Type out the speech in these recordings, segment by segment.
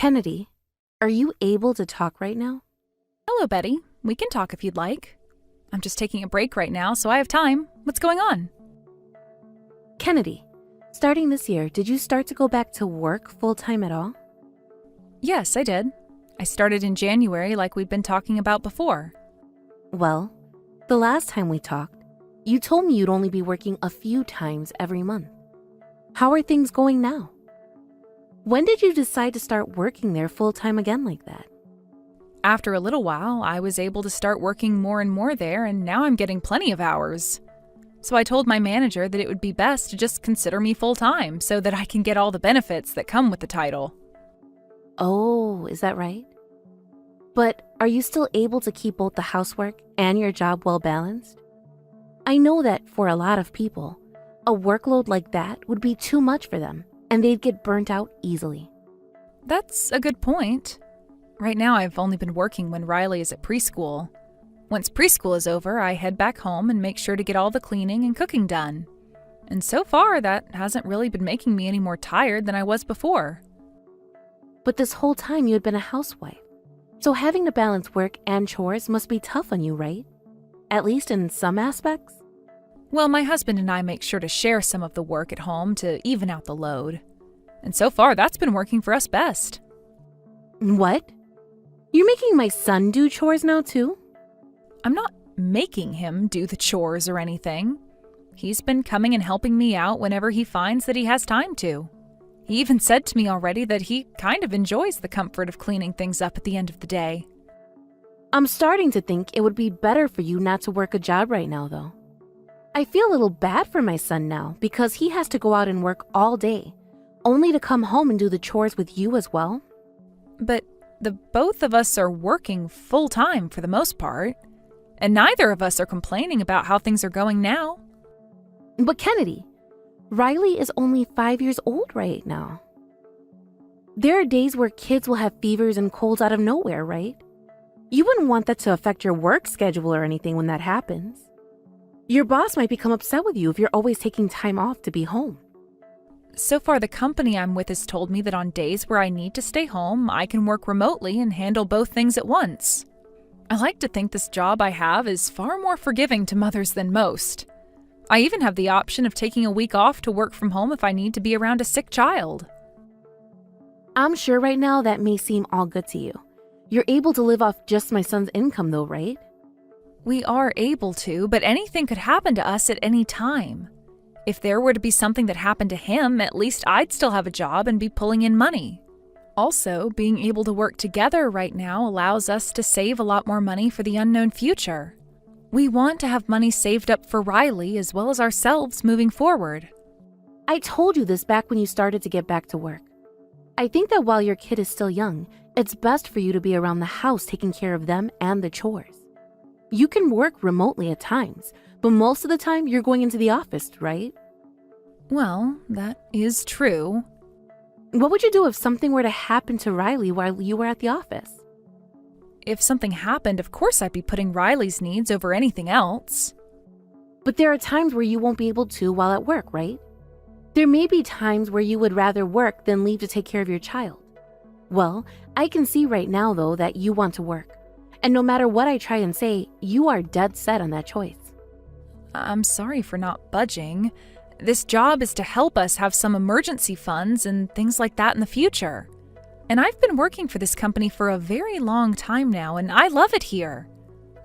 Kennedy, are you able to talk right now? Hello, Betty. We can talk if you'd like. I'm just taking a break right now, so I have time. What's going on? Kennedy, starting this year, did you start to go back to work full-time at all? Yes, I did. I started in January like we'd been talking about before. Well, the last time we talked, you told me you'd only be working a few times every month. How are things going now? When did you decide to start working there full-time again like that? After a little while, I was able to start working more and more there, and now I'm getting plenty of hours. So I told my manager that it would be best to just consider me full-time so that I can get all the benefits that come with the title. Oh, is that right? But are you still able to keep both the housework and your job well balanced? I know that for a lot of people, a workload like that would be too much for them, and they'd get burnt out easily. That's a good point. Right now, I've only been working when Riley is at preschool. Once preschool is over, I head back home and make sure to get all the cleaning and cooking done. And so far, that hasn't really been making me any more tired than I was before. But this whole time you had been a housewife. So having to balance work and chores must be tough on you, right? At least in some aspects? Well, my husband and I make sure to share some of the work at home to even out the load. And so far, that's been working for us best. What? You're making my son do chores now, too? I'm not making him do the chores or anything. He's been coming and helping me out whenever he finds that he has time to. He even said to me already that he kind of enjoys the comfort of cleaning things up at the end of the day. I'm starting to think it would be better for you not to work a job right now, though. I feel a little bad for my son now because he has to go out and work all day, only to come home and do the chores with you as well. But the both of us are working full-time for the most part, and neither of us are complaining about how things are going now. But Kennedy, Riley is only 5 years old right now. There are days where kids will have fevers and colds out of nowhere, right? You wouldn't want that to affect your work schedule or anything when that happens. Your boss might become upset with you if you're always taking time off to be home. So far, the company I'm with has told me that on days where I need to stay home, I can work remotely and handle both things at once. I like to think this job I have is far more forgiving to mothers than most. I even have the option of taking a week off to work from home if I need to be around a sick child. I'm sure right now that may seem all good to you. You're able to live off just my son's income though, right? We are able to, but anything could happen to us at any time. If there were to be something that happened to him, at least I'd still have a job and be pulling in money. Also, being able to work together right now allows us to save a lot more money for the unknown future. We want to have money saved up for Riley as well as ourselves moving forward. I told you this back when you started to get back to work. I think that while your kid is still young, it's best for you to be around the house taking care of them and the chores. You can work remotely at times, but most of the time you're going into the office, right? Well, that is true. What would you do if something were to happen to Riley while you were at the office? If something happened, of course I'd be putting Riley's needs over anything else. But there are times where you won't be able to while at work, right? There may be times where you would rather work than leave to take care of your child. Well, I can see right now, though, that you want to work. And no matter what I try and say, you are dead set on that choice. I'm sorry for not budging. This job is to help us have some emergency funds and things like that in the future. And I've been working for this company for a very long time now, and I love it here.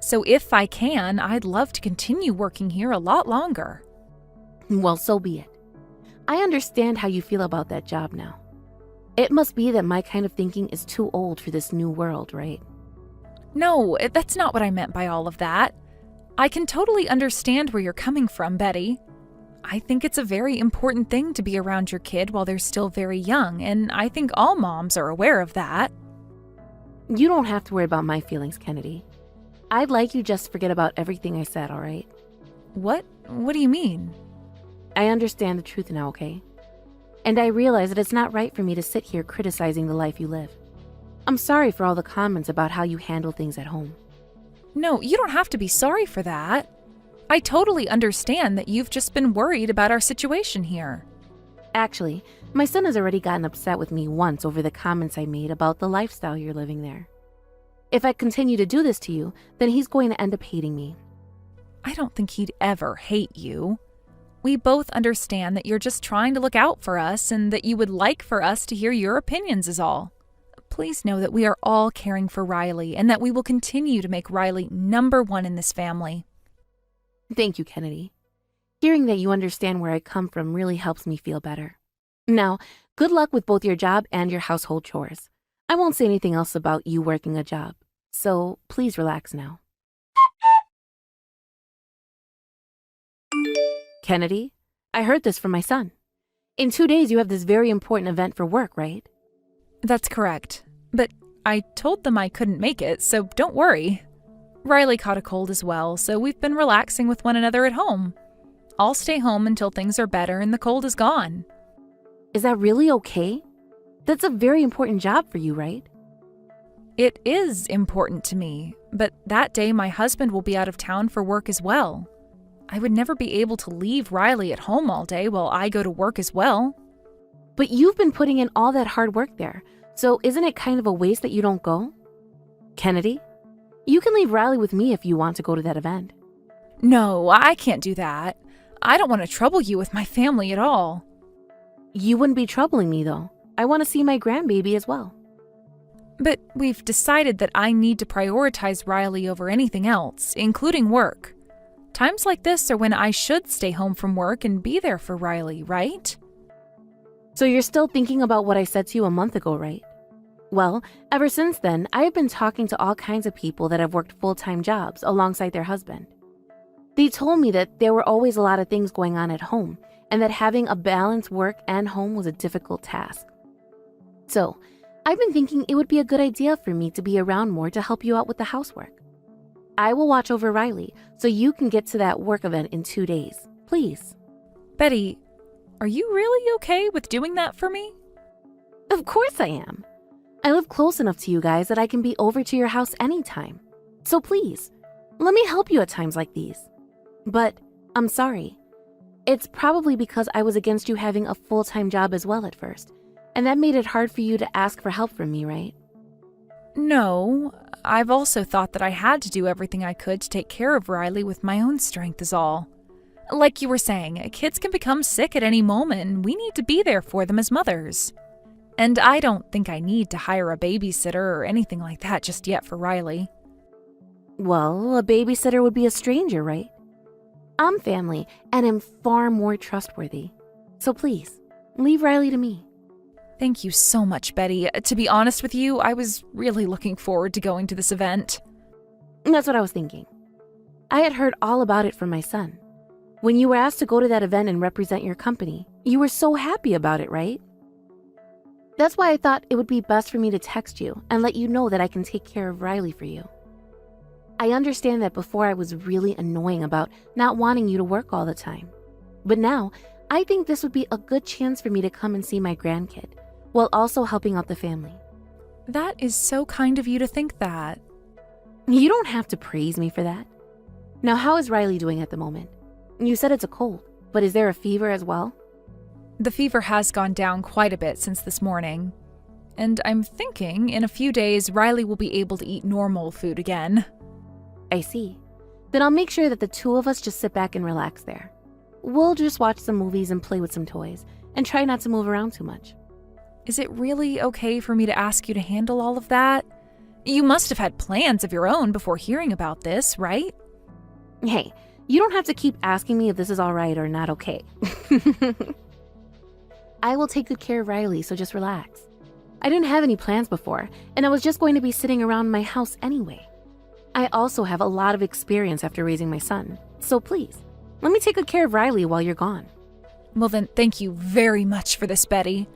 So if I can, I'd love to continue working here a lot longer. Well, so be it. I understand how you feel about that job now. It must be that my kind of thinking is too old for this new world, right? No, that's not what I meant by all of that. I can totally understand where you're coming from, Betty. I think it's a very important thing to be around your kid while they're still very young, and I think all moms are aware of that. You don't have to worry about my feelings, Kennedy. I'd like you just to forget about everything I said, all right? What? What do you mean? I understand the truth now, okay? And I realize that it's not right for me to sit here criticizing the life you live. I'm sorry for all the comments about how you handle things at home. No, you don't have to be sorry for that. I totally understand that you've just been worried about our situation here. Actually, my son has already gotten upset with me once over the comments I made about the lifestyle you're living there. If I continue to do this to you, then he's going to end up hating me. I don't think he'd ever hate you. We both understand that you're just trying to look out for us and that you would like for us to hear your opinions is all. Please know that we are all caring for Riley and that we will continue to make Riley number one in this family. Thank you, Kennedy. Hearing that you understand where I come from really helps me feel better. Now, good luck with both your job and your household chores. I won't say anything else about you working a job, so please relax now. Kennedy, I heard this from my son. In 2 days, you have this very important event for work, right? That's correct. But I told them I couldn't make it, so don't worry. Riley caught a cold as well, so we've been relaxing with one another at home. I'll stay home until things are better and the cold is gone. Is that really okay? That's a very important job for you, right? It is important to me, but that day my husband will be out of town for work as well. I would never be able to leave Riley at home all day while I go to work as well. But you've been putting in all that hard work there, so isn't it kind of a waste that you don't go? Kennedy, you can leave Riley with me if you want to go to that event. No, I can't do that. I don't want to trouble you with my family at all. You wouldn't be troubling me, though. I want to see my grandbaby as well. But we've decided that I need to prioritize Riley over anything else, including work. Times like this are when I should stay home from work and be there for Riley, right? So you're still thinking about what I said to you a month ago, right? Well, ever since then, I have been talking to all kinds of people that have worked full-time jobs alongside their husband. They told me that there were always a lot of things going on at home and that having a balanced work and home was a difficult task. So, I've been thinking it would be a good idea for me to be around more to help you out with the housework. I will watch over Riley so you can get to that work event in 2 days, please. Betty, are you really okay with doing that for me? Of course I am. I live close enough to you guys that I can be over to your house anytime. So please, let me help you at times like these. But I'm sorry. It's probably because I was against you having a full-time job as well at first, and that made it hard for you to ask for help from me, right? No, I've also thought that I had to do everything I could to take care of Riley with my own strength is all. Like you were saying, kids can become sick at any moment and we need to be there for them as mothers. And I don't think I need to hire a babysitter or anything like that just yet for Riley. Well, a babysitter would be a stranger, right? I'm family and am far more trustworthy. So please, leave Riley to me. Thank you so much, Betty. To be honest with you, I was really looking forward to going to this event. That's what I was thinking. I had heard all about it from my son. When you were asked to go to that event and represent your company, you were so happy about it, right? That's why I thought it would be best for me to text you and let you know that I can take care of Riley for you. I understand that before I was really annoying about not wanting you to work all the time. But now, I think this would be a good chance for me to come and see my grandkid, while also helping out the family. That is so kind of you to think that. You don't have to praise me for that. Now, how is Riley doing at the moment? You said it's a cold, but is there a fever as well? The fever has gone down quite a bit since this morning. And I'm thinking in a few days Riley will be able to eat normal food again. I see. Then I'll make sure that the two of us just sit back and relax there. We'll just watch some movies and play with some toys, and try not to move around too much. Is it really okay for me to ask you to handle all of that? You must have had plans of your own before hearing about this, right? Hey, you don't have to keep asking me if this is all right or not okay. I will take good care of Riley, so just relax. I didn't have any plans before, and I was just going to be sitting around my house anyway. I also have a lot of experience after raising my son, so please, let me take good care of Riley while you're gone. Well then, thank you very much for this, Betty.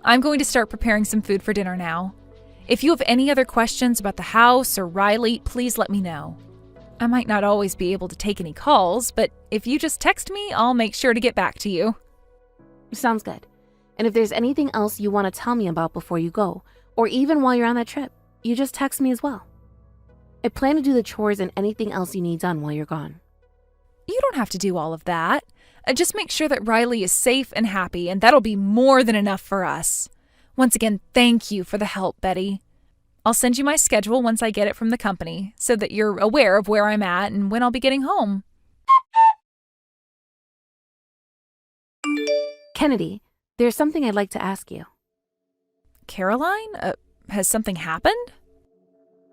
I'm going to start preparing some food for dinner now. If you have any other questions about the house or Riley, please let me know. I might not always be able to take any calls, but if you just text me, I'll make sure to get back to you. Sounds good. And if there's anything else you want to tell me about before you go, or even while you're on that trip, you just text me as well. I plan to do the chores and anything else you need done while you're gone. You don't have to do all of that. Just make sure that Riley is safe and happy, and that'll be more than enough for us. Once again, thank you for the help, Betty. I'll send you my schedule once I get it from the company so that you're aware of where I'm at and when I'll be getting home. Kennedy, there's something I'd like to ask you. Caroline, has something happened?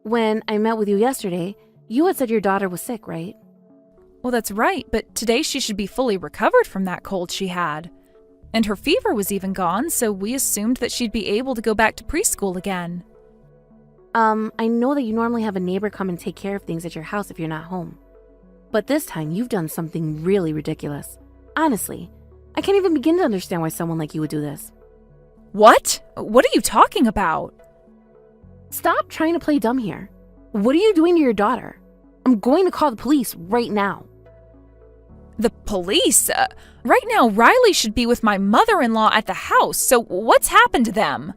When I met with you yesterday, you had said your daughter was sick, right? Well, that's right, but today she should be fully recovered from that cold she had. And her fever was even gone, so we assumed that she'd be able to go back to preschool again. I know that you normally have a neighbor come and take care of things at your house if you're not home. But this time, you've done something really ridiculous. Honestly, I can't even begin to understand why someone like you would do this. What? What are you talking about? Stop trying to play dumb here. What are you doing to your daughter? I'm going to call the police right now. The police? Right now, Riley should be with my mother-in-law at the house, so what's happened to them?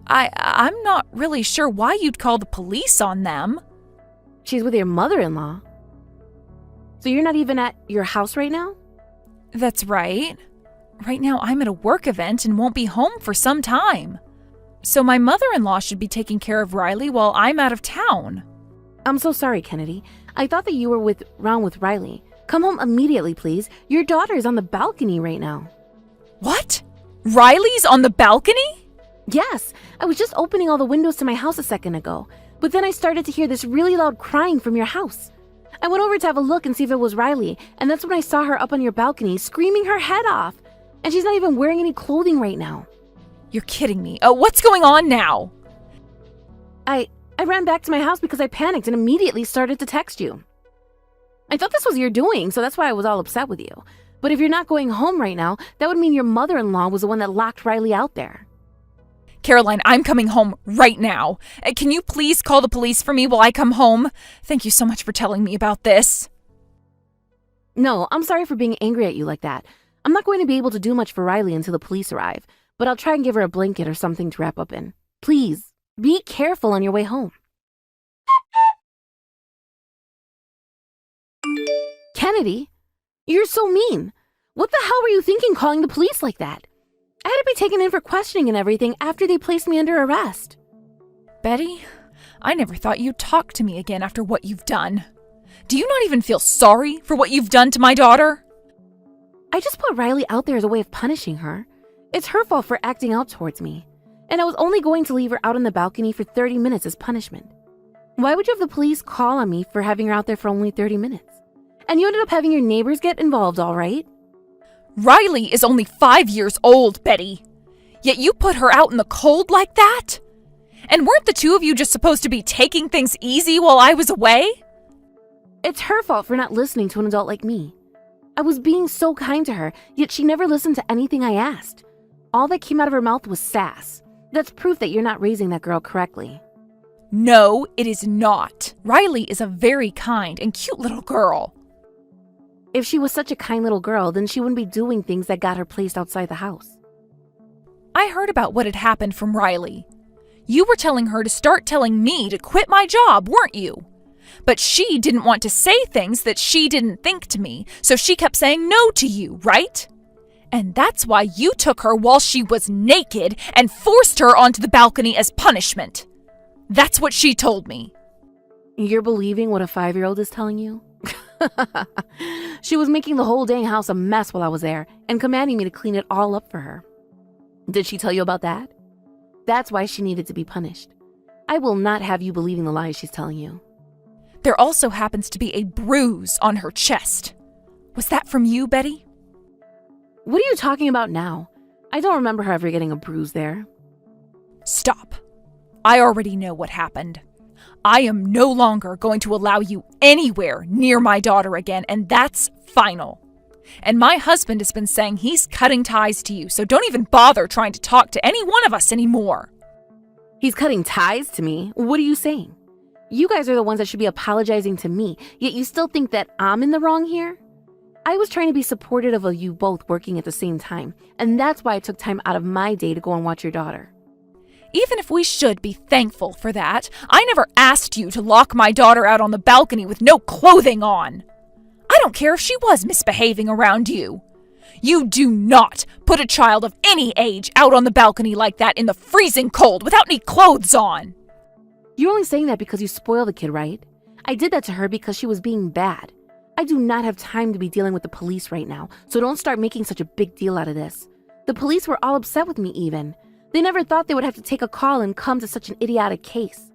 I'm not really sure why you'd call the police on them. She's with your mother-in-law? So you're not even at your house right now? That's right. Right now, I'm at a work event and won't be home for some time. So my mother-in-law should be taking care of Riley while I'm out of town. I'm so sorry, Kennedy. I thought that you were around with Riley. Come home immediately, please. Your daughter is on the balcony right now. What? Riley's on the balcony? Yes, I was just opening all the windows to my house a second ago, but then I started to hear this really loud crying from your house. I went over to have a look and see if it was Riley, and that's when I saw her up on your balcony screaming her head off. And she's not even wearing any clothing right now. You're kidding me. What's going on now? I ran back to my house because I panicked and immediately started to text you. I thought this was your doing, so that's why I was all upset with you. But if you're not going home right now, that would mean your mother-in-law was the one that locked Riley out there. Caroline, I'm coming home right now. Can you please call the police for me while I come home? Thank you so much for telling me about this. No, I'm sorry for being angry at you like that. I'm not going to be able to do much for Riley until the police arrive, but I'll try and give her a blanket or something to wrap up in. Please, be careful on your way home. Kennedy, you're so mean. What the hell were you thinking calling the police like that? I had to be taken in for questioning and everything after they placed me under arrest. Betty, I never thought you'd talk to me again after what you've done. Do you not even feel sorry for what you've done to my daughter? I just put Riley out there as a way of punishing her. It's her fault for acting out towards me. And I was only going to leave her out on the balcony for 30 minutes as punishment. Why would you have the police call on me for having her out there for only 30 minutes? And you ended up having your neighbors get involved, all right? Riley is only 5 years old, Betty. Yet you put her out in the cold like that? And weren't the two of you just supposed to be taking things easy while I was away? It's her fault for not listening to an adult like me. I was being so kind to her, yet she never listened to anything I asked. All that came out of her mouth was sass. That's proof that you're not raising that girl correctly. No, it is not. Riley is a very kind and cute little girl. If she was such a kind little girl, then she wouldn't be doing things that got her placed outside the house. I heard about what had happened from Riley. You were telling her to start telling me to quit my job, weren't you? But she didn't want to say things that she didn't think to me, so she kept saying no to you, right? And that's why you took her while she was naked and forced her onto the balcony as punishment. That's what she told me. You're believing what a 5-year-old is telling you? She was making the whole dang house a mess while I was there and commanding me to clean it all up for her. Did she tell you about that? That's why she needed to be punished. I will not have you believing the lies she's telling you. There also happens to be a bruise on her chest. Was that from you, Betty? What are you talking about now? I don't remember her ever getting a bruise there. Stop. I already know what happened. I am no longer going to allow you anywhere near my daughter again, and that's final. And my husband has been saying he's cutting ties to you, so don't even bother trying to talk to any one of us anymore. He's cutting ties to me? What are you saying? You guys are the ones that should be apologizing to me, yet you still think that I'm in the wrong here? I was trying to be supportive of you both working at the same time, and that's why I took time out of my day to go and watch your daughter. Even if we should be thankful for that, I never asked you to lock my daughter out on the balcony with no clothing on. I don't care if she was misbehaving around you. You do not put a child of any age out on the balcony like that in the freezing cold without any clothes on. You're only saying that because you spoil the kid, right? I did that to her because she was being bad. I do not have time to be dealing with the police right now, so don't start making such a big deal out of this. The police were all upset with me even. They never thought they would have to take a call and come to such an idiotic case.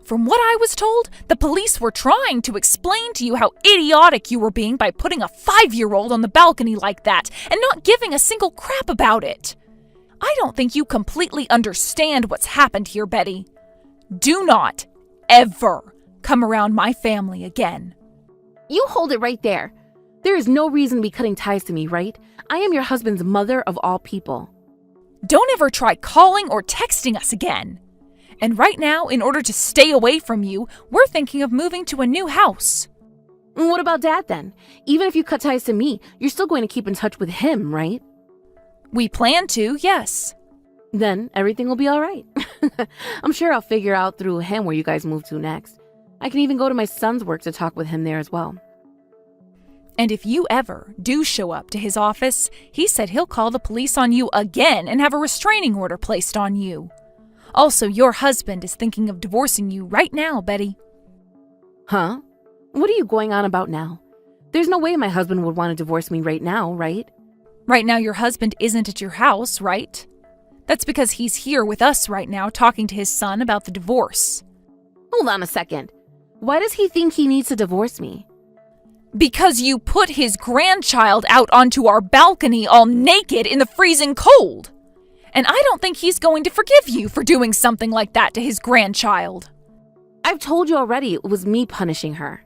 From what I was told, the police were trying to explain to you how idiotic you were being by putting a 5-year-old on the balcony like that and not giving a single crap about it. I don't think you completely understand what's happened here, Betty. Do not, ever, come around my family again. You hold it right there. There is no reason to be cutting ties to me, right? I am your husband's mother of all people. Don't ever try calling or texting us again. And right now, in order to stay away from you, we're thinking of moving to a new house. What about Dad then? Even if you cut ties to me, you're still going to keep in touch with him, right? We plan to, yes. Then everything will be all right. I'm sure I'll figure out through him where you guys move to next. I can even go to my son's work to talk with him there as well. And if you ever do show up to his office, he said he'll call the police on you again and have a restraining order placed on you. Also, your husband is thinking of divorcing you right now, Betty. Huh? What are you going on about now? There's no way my husband would want to divorce me right now, right? Right now, your husband isn't at your house, right? That's because he's here with us right now talking to his son about the divorce. Hold on a second. Why does he think he needs to divorce me? Because you put his grandchild out onto our balcony all naked in the freezing cold. And I don't think he's going to forgive you for doing something like that to his grandchild. I've told you already it was me punishing her.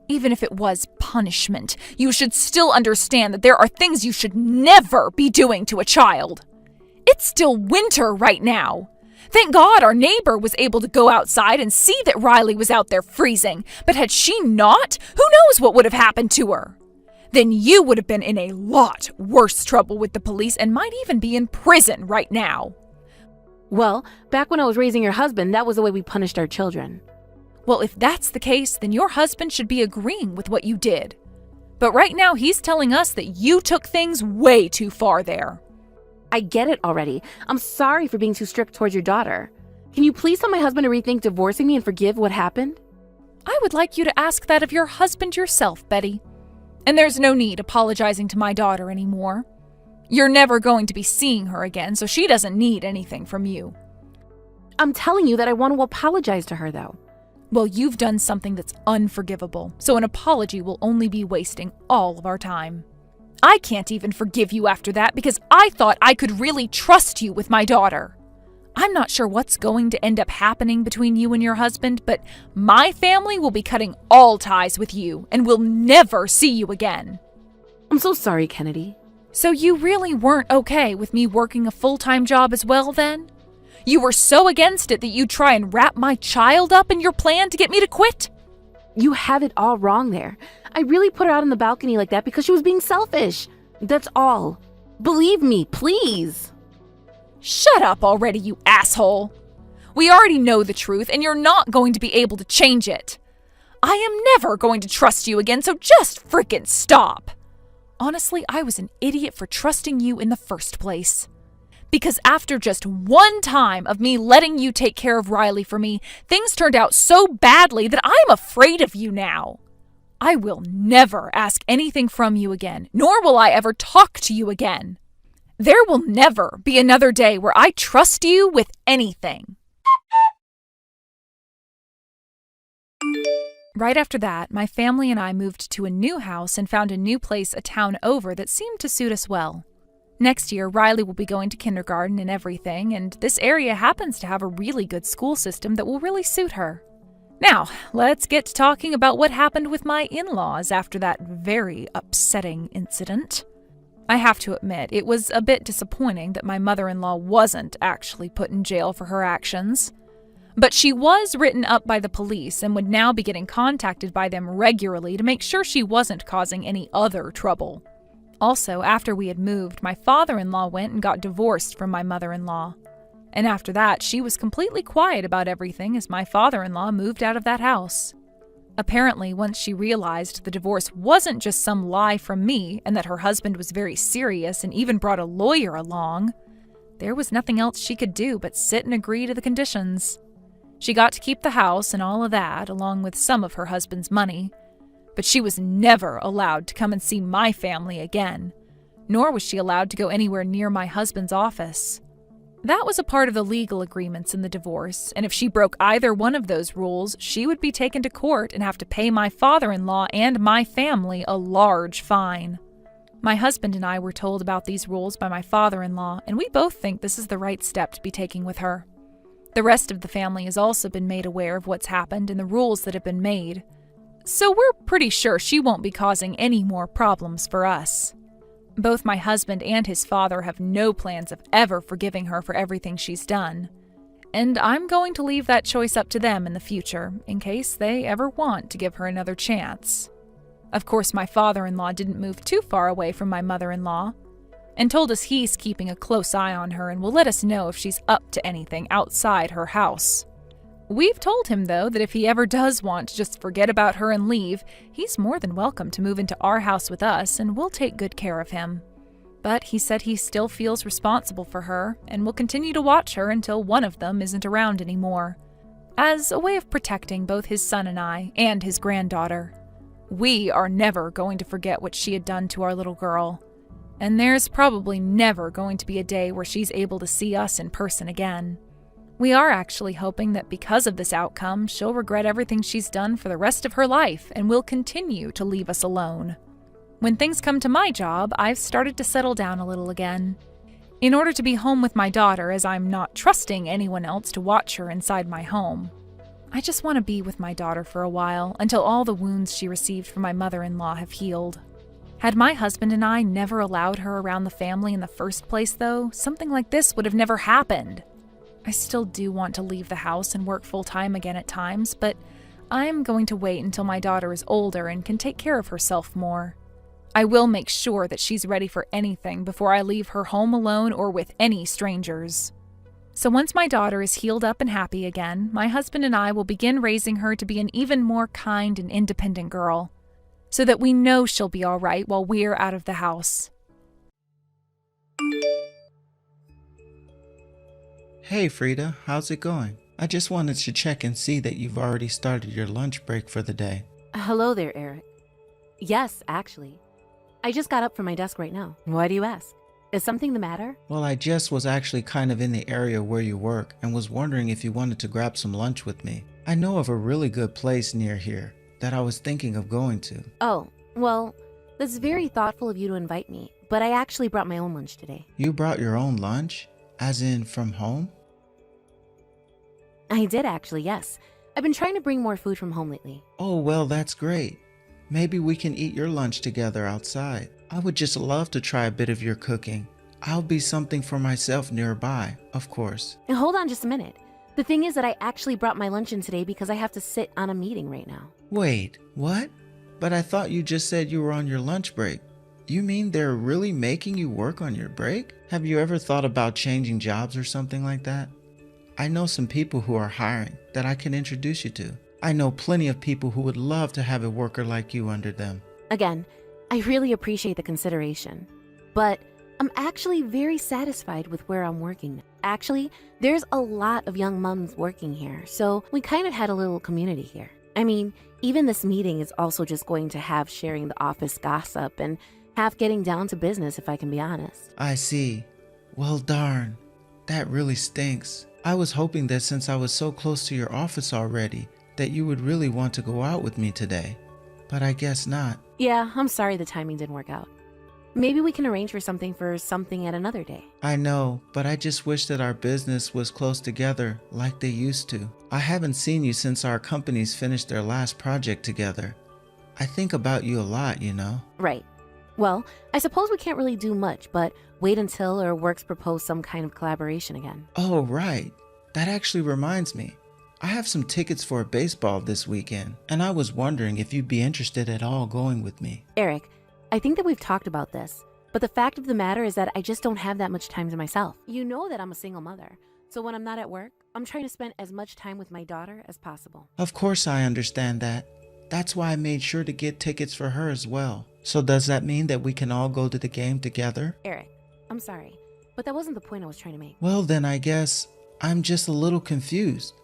Even if it was punishment, you should still understand that there are things you should never be doing to a child. It's still winter right now. Thank God our neighbor was able to go outside and see that Riley was out there freezing. But had she not, who knows what would have happened to her? Then you would have been in a lot worse trouble with the police and might even be in prison right now. Well, back when I was raising your husband, that was the way we punished our children. Well, if that's the case, then your husband should be agreeing with what you did. But right now, he's telling us that you took things way too far there. I get it already. I'm sorry for being too strict towards your daughter. Can you please tell my husband to rethink divorcing me and forgive what happened? I would like you to ask that of your husband yourself, Betty. And there's no need apologizing to my daughter anymore. You're never going to be seeing her again, so she doesn't need anything from you. I'm telling you that I want to apologize to her, though. Well, you've done something that's unforgivable, so an apology will only be wasting all of our time. I can't even forgive you after that because I thought I could really trust you with my daughter. I'm not sure what's going to end up happening between you and your husband, but my family will be cutting all ties with you and will never see you again. I'm so sorry, Kennedy. So you really weren't okay with me working a full-time job as well then? You were so against it that you'd try and wrap my child up in your plan to get me to quit? You have it all wrong there. I really put her out on the balcony like that because she was being selfish. That's all. Believe me, please. Shut up already, you asshole. We already know the truth, and you're not going to be able to change it. I am never going to trust you again, so just frickin' stop. Honestly, I was an idiot for trusting you in the first place. Because after just one time of me letting you take care of Riley for me, things turned out so badly that I'm afraid of you now. I will never ask anything from you again, nor will I ever talk to you again. There will never be another day where I trust you with anything. Right after that, my family and I moved to a new house and found a new place a town over that seemed to suit us well. Next year, Riley will be going to kindergarten and everything, and this area happens to have a really good school system that will really suit her. Now, let's get to talking about what happened with my in-laws after that very upsetting incident. I have to admit, it was a bit disappointing that my mother-in-law wasn't actually put in jail for her actions. But she was written up by the police and would now be getting contacted by them regularly to make sure she wasn't causing any other trouble. Also, after we had moved, my father-in-law went and got divorced from my mother-in-law. And after that, she was completely quiet about everything as my father-in-law moved out of that house. Apparently, once she realized the divorce wasn't just some lie from me and that her husband was very serious and even brought a lawyer along, there was nothing else she could do but sit and agree to the conditions. She got to keep the house and all of that, along with some of her husband's money, but she was never allowed to come and see my family again, nor was she allowed to go anywhere near my husband's office. That was a part of the legal agreements in the divorce, and if she broke either one of those rules, she would be taken to court and have to pay my father-in-law and my family a large fine. My husband and I were told about these rules by my father-in-law, and we both think this is the right step to be taking with her. The rest of the family has also been made aware of what's happened and the rules that have been made, so we're pretty sure she won't be causing any more problems for us. Both my husband and his father have no plans of ever forgiving her for everything she's done, and I'm going to leave that choice up to them in the future, in case they ever want to give her another chance. Of course, my father-in-law didn't move too far away from my mother-in-law, and told us he's keeping a close eye on her and will let us know if she's up to anything outside her house. We've told him, though, that if he ever does want to just forget about her and leave, he's more than welcome to move into our house with us, and we'll take good care of him. But he said he still feels responsible for her, and will continue to watch her until one of them isn't around anymore, as a way of protecting both his son and I, and his granddaughter. We are never going to forget what she had done to our little girl, and there's probably never going to be a day where she's able to see us in person again. We are actually hoping that because of this outcome, she'll regret everything she's done for the rest of her life and will continue to leave us alone. When things come to my job, I've started to settle down a little again. In order to be home with my daughter, as I'm not trusting anyone else to watch her inside my home. I just want to be with my daughter for a while, until all the wounds she received from my mother-in-law have healed. Had my husband and I never allowed her around the family in the first place, though, something like this would have never happened. I still do want to leave the house and work full-time again at times, but I'm going to wait until my daughter is older and can take care of herself more. I will make sure that she's ready for anything before I leave her home alone or with any strangers. So once my daughter is healed up and happy again, my husband and I will begin raising her to be an even more kind and independent girl, so that we know she'll be all right while we're out of the house. Hey Frida, how's it going? I just wanted to check and see that you've already started your lunch break for the day. Hello there, Eric. Yes, actually. I just got up from my desk right now. Why do you ask? Is something the matter? Well, I just was actually kind of in the area where you work and was wondering if you wanted to grab some lunch with me. I know of a really good place near here that I was thinking of going to. Oh, well, that's very thoughtful of you to invite me, but I actually brought my own lunch today. You brought your own lunch? As in from home? I did actually, yes. I've been trying to bring more food from home lately. Oh, well, that's great. Maybe we can eat your lunch together outside. I would just love to try a bit of your cooking. I'll be something for myself nearby, of course. And hold on just a minute. The thing is that I actually brought my lunch in today because I have to sit on a meeting right now. Wait, what? But I thought you just said you were on your lunch break. You mean they're really making you work on your break? Have you ever thought about changing jobs or something like that? I know some people who are hiring that I can introduce you to. I know plenty of people who would love to have a worker like you under them. Again, I really appreciate the consideration, but I'm actually very satisfied with where I'm working. Actually, there's a lot of young moms working here, so we kind of had a little community here. I mean, even this meeting is also just going to have sharing the office gossip and half getting down to business, if I can be honest. I see. Well, darn. That really stinks. I was hoping that since I was so close to your office already, that you would really want to go out with me today. But I guess not. Yeah, I'm sorry the timing didn't work out. Maybe we can arrange for something at another day. I know, but I just wish that our business was close together like they used to. I haven't seen you since our companies finished their last project together. I think about you a lot, you know. Right. Well, I suppose we can't really do much, but wait until our works propose some kind of collaboration again. Oh, right. That actually reminds me. I have some tickets for a baseball this weekend, and I was wondering if you'd be interested at all going with me. Eric, I think that we've talked about this, but the fact of the matter is that I just don't have that much time to myself. You know that I'm a single mother, so when I'm not at work, I'm trying to spend as much time with my daughter as possible. Of course I understand that. That's why I made sure to get tickets for her as well. So does that mean that we can all go to the game together? Eric, I'm sorry, but that wasn't the point I was trying to make. Well, then I guess I'm just a little confused.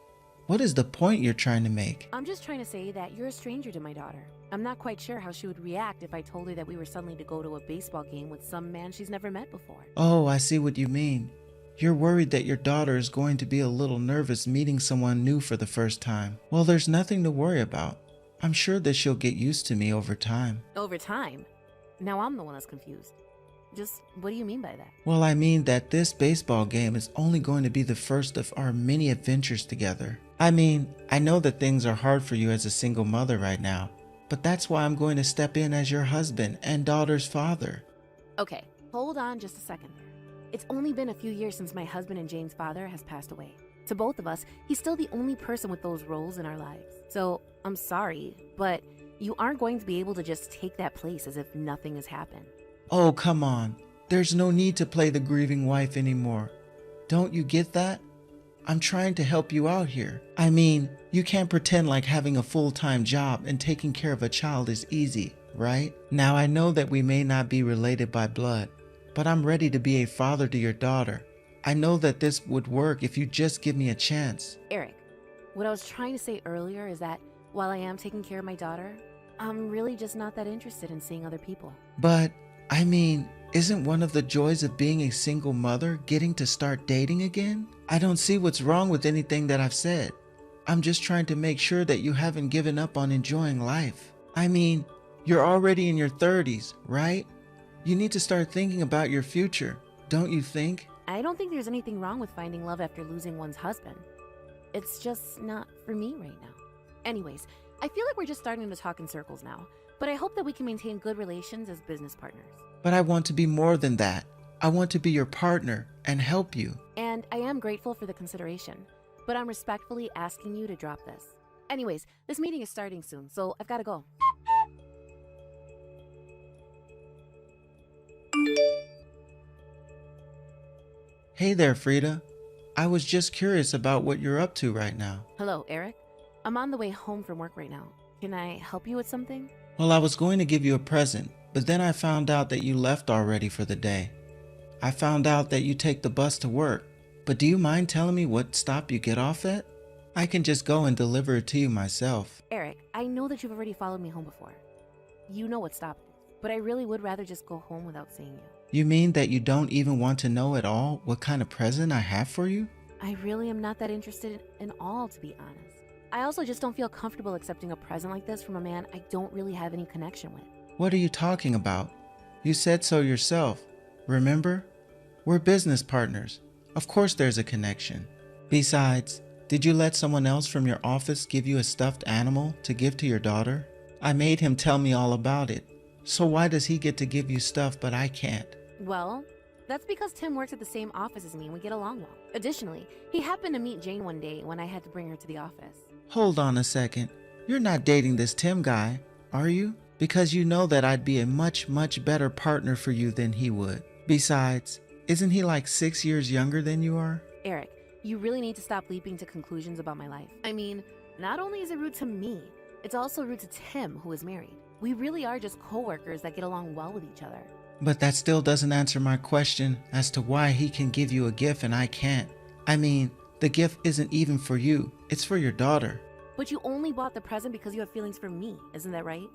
What is the point you're trying to make? I'm just trying to say that you're a stranger to my daughter. I'm not quite sure how she would react if I told her that we were suddenly to go to a baseball game with some man she's never met before. Oh, I see what you mean. You're worried that your daughter is going to be a little nervous meeting someone new for the first time. Well, there's nothing to worry about. I'm sure that she'll get used to me over time. Over time? Now I'm the one that's confused. Just what do you mean by that? Well, I mean that this baseball game is only going to be the first of our many adventures together. I mean, I know that things are hard for you as a single mother right now, but that's why I'm going to step in as your husband and daughter's father. Okay, hold on just a second there. It's only been a few years since my husband and Jane's father has passed away. To both of us, he's still the only person with those roles in our lives. So, I'm sorry, but you aren't going to be able to just take that place as if nothing has happened. Oh, come on. There's no need to play the grieving wife anymore. Don't you get that? I'm trying to help you out here. I mean, you can't pretend like having a full-time job and taking care of a child is easy, right? Now, I know that we may not be related by blood, but I'm ready to be a father to your daughter. I know that this would work if you just give me a chance. Eric, what I was trying to say earlier is that while I am taking care of my daughter, I'm really just not that interested in seeing other people. But, I mean, isn't one of the joys of being a single mother getting to start dating again? I don't see what's wrong with anything that I've said. I'm just trying to make sure that you haven't given up on enjoying life. I mean, you're already in your 30s, right? You need to start thinking about your future, don't you think? I don't think there's anything wrong with finding love after losing one's husband. It's just not for me right now. Anyways, I feel like we're just starting to talk in circles now, but I hope that we can maintain good relations as business partners. But I want to be more than that. I want to be your partner and help you. And I am grateful for the consideration, but I'm respectfully asking you to drop this. Anyways, this meeting is starting soon, so I've got to go. Hey there, Frida. I was just curious about what you're up to right now. Hello, Eric. I'm on the way home from work right now. Can I help you with something? Well, I was going to give you a present, but then I found out that you left already for the day. I found out that you take the bus to work, but do you mind telling me what stop you get off at? I can just go and deliver it to you myself. Eric, I know that you've already followed me home before. You know what stop it is, but I really would rather just go home without seeing you. You mean that you don't even want to know at all what kind of present I have for you? I really am not that interested in all, to be honest. I also just don't feel comfortable accepting a present like this from a man I don't really have any connection with. What are you talking about? You said so yourself. Remember? We're business partners. Of course there's a connection. Besides, did you let someone else from your office give you a stuffed animal to give to your daughter? I made him tell me all about it. So why does he get to give you stuff but I can't? Well, that's because Tim works at the same office as me and we get along well. Additionally, he happened to meet Jane one day when I had to bring her to the office. Hold on a second. You're not dating this Tim guy, are you? Because you know that I'd be a much, much better partner for you than he would. Besides, isn't he like 6 years younger than you are? Eric, you really need to stop leaping to conclusions about my life. I mean, not only is it rude to me, it's also rude to Tim, who is married. We really are just co-workers that get along well with each other. But that still doesn't answer my question as to why he can give you a gift and I can't. I mean, the gift isn't even for you. It's for your daughter. But you only bought the present because you have feelings for me, isn't that right?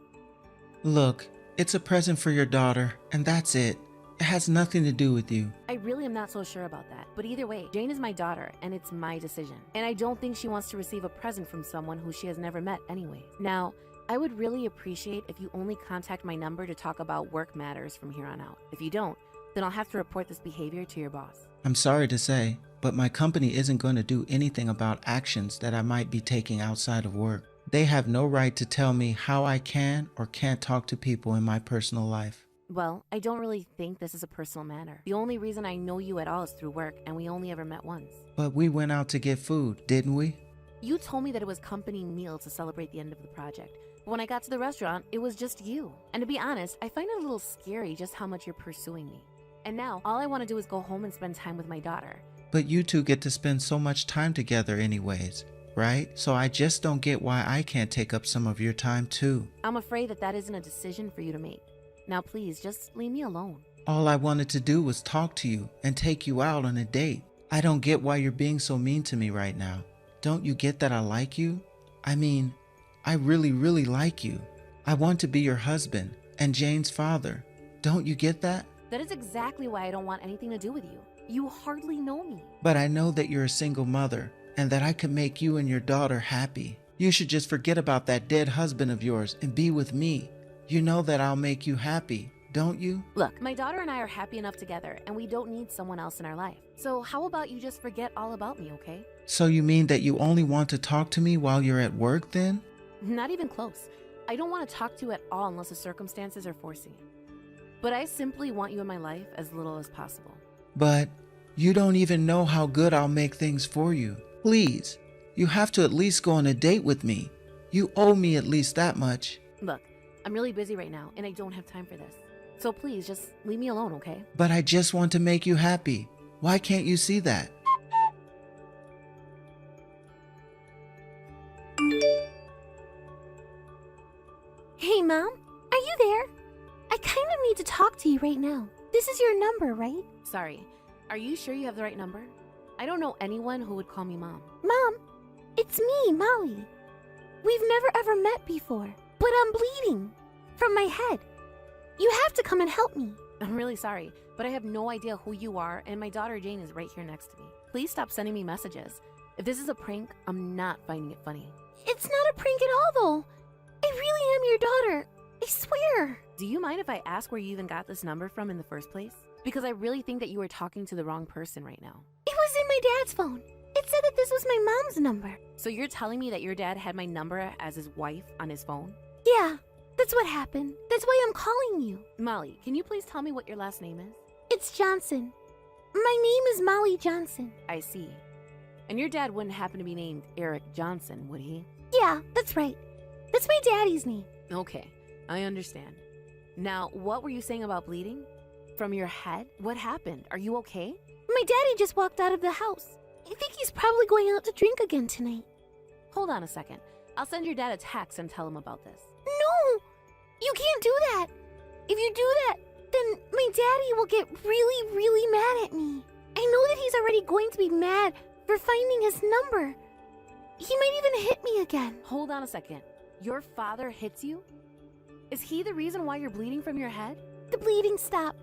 Look, it's a present for your daughter, and that's it. It has nothing to do with you. I really am not so sure about that. But either way, Jane is my daughter, and it's my decision. And I don't think she wants to receive a present from someone who she has never met anyway. Now, I would really appreciate if you only contact my number to talk about work matters from here on out. If you don't, then I'll have to report this behavior to your boss. I'm sorry to say, but my company isn't going to do anything about actions that I might be taking outside of work. They have no right to tell me how I can or can't talk to people in my personal life. Well, I don't really think this is a personal matter. The only reason I know you at all is through work, and we only ever met once. But we went out to get food, didn't we? You told me that it was company meal to celebrate the end of the project. But when I got to the restaurant, it was just you. And to be honest, I find it a little scary just how much you're pursuing me. And now, all I want to do is go home and spend time with my daughter. But you two get to spend so much time together anyways. right? So I just don't get why I can't take up some of your time too. I'm afraid that isn't a decision for you to make. Now please, just leave me alone. All I wanted to do was talk to you and take you out on a date. I don't get why you're being so mean to me right now. Don't you get that I like you? I mean, I really, really like you. I want to be your husband and Jane's father. Don't you get that? That is exactly why I don't want anything to do with you. You hardly know me. But I know that you're a single mother and that I could make you and your daughter happy. You should just forget about that dead husband of yours and be with me. You know that I'll make you happy, don't you? Look, my daughter and I are happy enough together, and we don't need someone else in our life. So how about you just forget all about me, okay? So you mean that you only want to talk to me while you're at work then? Not even close. I don't want to talk to you at all unless the circumstances are forcing it. But I simply want you in my life as little as possible. But you don't even know how good I'll make things for you. Please, you have to at least go on a date with me. You owe me at least that much. Look, I'm really busy right now, and I don't have time for this. So please, just leave me alone, okay? But I just want to make you happy. Why can't you see that? Hey, Mom, are you there? I kind of need to talk to you right now. This is your number, right? Sorry, are you sure you have the right number? I don't know anyone who would call me Mom. Mom, it's me, Molly. We've never ever met before, but I'm bleeding from my head. You have to come and help me. I'm really sorry, but I have no idea who you are, and my daughter Jane is right here next to me. Please stop sending me messages. If this is a prank, I'm not finding it funny. It's not a prank at all, though. I really am your daughter. I swear. Do you mind if I ask where you even got this number from in the first place? Because I really think that you are talking to the wrong person right now. It was in my dad's phone. It said that this was my mom's number. So you're telling me that your dad had my number as his wife on his phone? Yeah, that's what happened. That's why I'm calling you. Molly, can you please tell me what your last name is? It's Johnson. My name is Molly Johnson. I see. And your dad wouldn't happen to be named Eric Johnson, would he? Yeah, that's right. That's my daddy's name. Okay, I understand. Now, what were you saying about bleeding? From your head? What happened? Are you okay? My daddy just walked out of the house. I think he's probably going out to drink again tonight. Hold on a second. I'll send your dad a text and tell him about this. No! You can't do that! If you do that, then my daddy will get really, really mad at me. I know that he's already going to be mad for finding his number. He might even hit me again. Hold on a second. Your father hits you? Is he the reason why you're bleeding from your head? The bleeding stopped.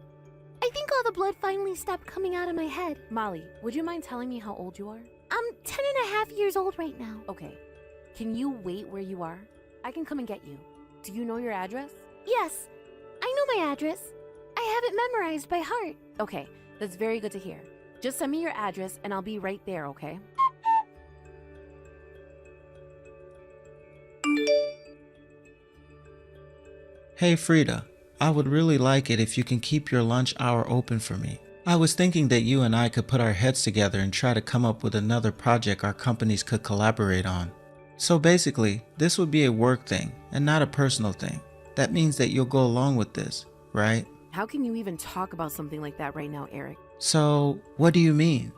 I think all the blood finally stopped coming out of my head. Molly, would you mind telling me how old you are? I'm 10 and a half years old right now. Okay. Can you wait where you are? I can come and get you. Do you know your address? Yes, I know my address. I have it memorized by heart. Okay, that's very good to hear. Just send me your address and I'll be right there, okay? Hey Frida, I would really like it if you can keep your lunch hour open for me. I was thinking that you and I could put our heads together and try to come up with another project our companies could collaborate on. So basically, this would be a work thing and not a personal thing. That means that you'll go along with this, right? How can you even talk about something like that right now, Eric? So, what do you mean?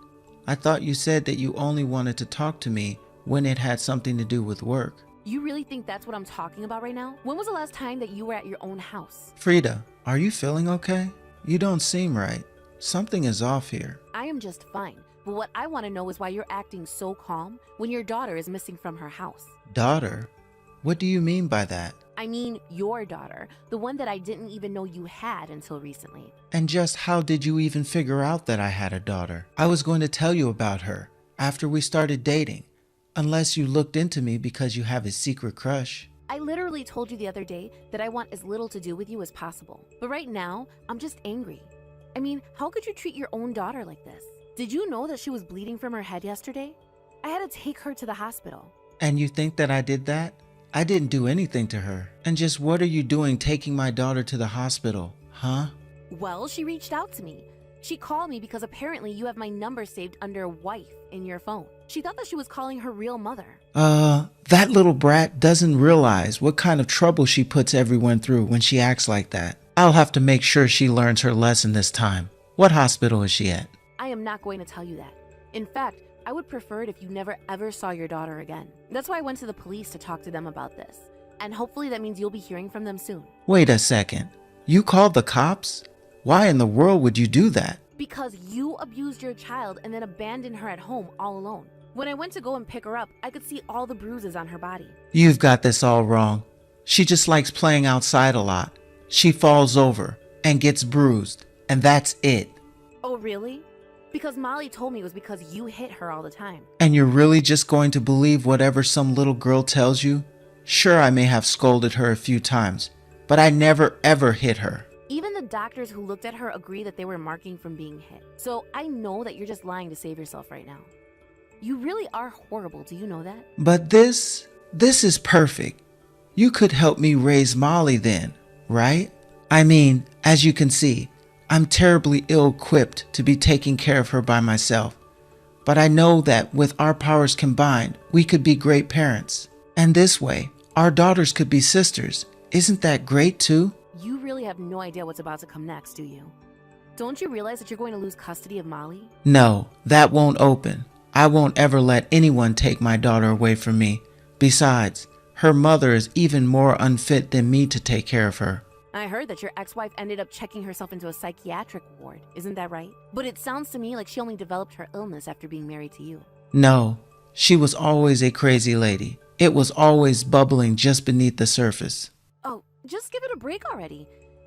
I thought you said that you only wanted to talk to me when it had something to do with work. You really think that's what I'm talking about right now? When was the last time that you were at your own house? Frida, are you feeling okay? You don't seem right. Something is off here. I am just fine. But what I want to know is why you're acting so calm when your daughter is missing from her house. Daughter? What do you mean by that? I mean your daughter, the one that I didn't even know you had until recently. And just how did you even figure out that I had a daughter? I was going to tell you about her after we started dating. Unless you looked into me because you have a secret crush. I literally told you the other day that I want as little to do with you as possible. But right now, I'm just angry. I mean, how could you treat your own daughter like this? Did you know that she was bleeding from her head yesterday? I had to take her to the hospital. And you think that I did that? I didn't do anything to her. And just what are you doing taking my daughter to the hospital, huh? Well, she reached out to me. She called me because apparently you have my number saved under wife in your phone. She thought that she was calling her real mother. That little brat doesn't realize what kind of trouble she puts everyone through when she acts like that. I'll have to make sure she learns her lesson this time. What hospital is she at? I am not going to tell you that. In fact, I would prefer it if you never ever saw your daughter again. That's why I went to the police to talk to them about this. And hopefully that means you'll be hearing from them soon. Wait a second. You called the cops? Why in the world would you do that? Because you abused your child and then abandoned her at home all alone. When I went to go and pick her up, I could see all the bruises on her body. You've got this all wrong. She just likes playing outside a lot. She falls over and gets bruised, and that's it. Oh, really? Because Molly told me it was because you hit her all the time. And you're really just going to believe whatever some little girl tells you? Sure, I may have scolded her a few times, but I never ever hit her. Even the doctors who looked at her agree that they were marking from being hit. So I know that you're just lying to save yourself right now. You really are horrible, do you know that? But this is perfect. You could help me raise Molly then, right? I mean, as you can see, I'm terribly ill-equipped to be taking care of her by myself. But I know that with our powers combined, we could be great parents. And this way, our daughters could be sisters. Isn't that great too? You really have no idea what's about to come next, do you? Don't you realize that you're going to lose custody of Molly? No, that won't open. I won't ever let anyone take my daughter away from me. Besides, her mother is even more unfit than me to take care of her. I heard that your ex-wife ended up checking herself into a psychiatric ward, isn't that right? But it sounds to me like she only developed her illness after being married to you. No, she was always a crazy lady. It was always bubbling just beneath the surface. Oh, just give it a break already.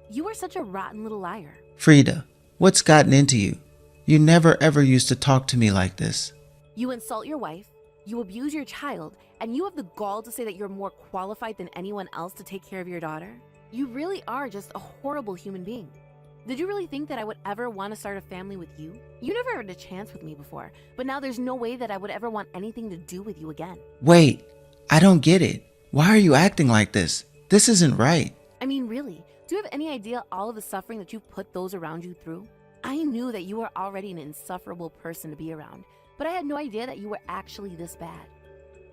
You are such a rotten little liar. Frida, what's gotten into you? You never ever used to talk to me like this. You insult your wife, you abuse your child, and you have the gall to say that you're more qualified than anyone else to take care of your daughter? You really are just a horrible human being. Did you really think that I would ever want to start a family with you? You never had a chance with me before, but now there's no way that I would ever want anything to do with you again. Wait, I don't get it. Why are you acting like this? This isn't right. I mean, really, do you have any idea all of the suffering that you've put those around you through? I knew that you were already an insufferable person to be around, but I had no idea that you were actually this bad.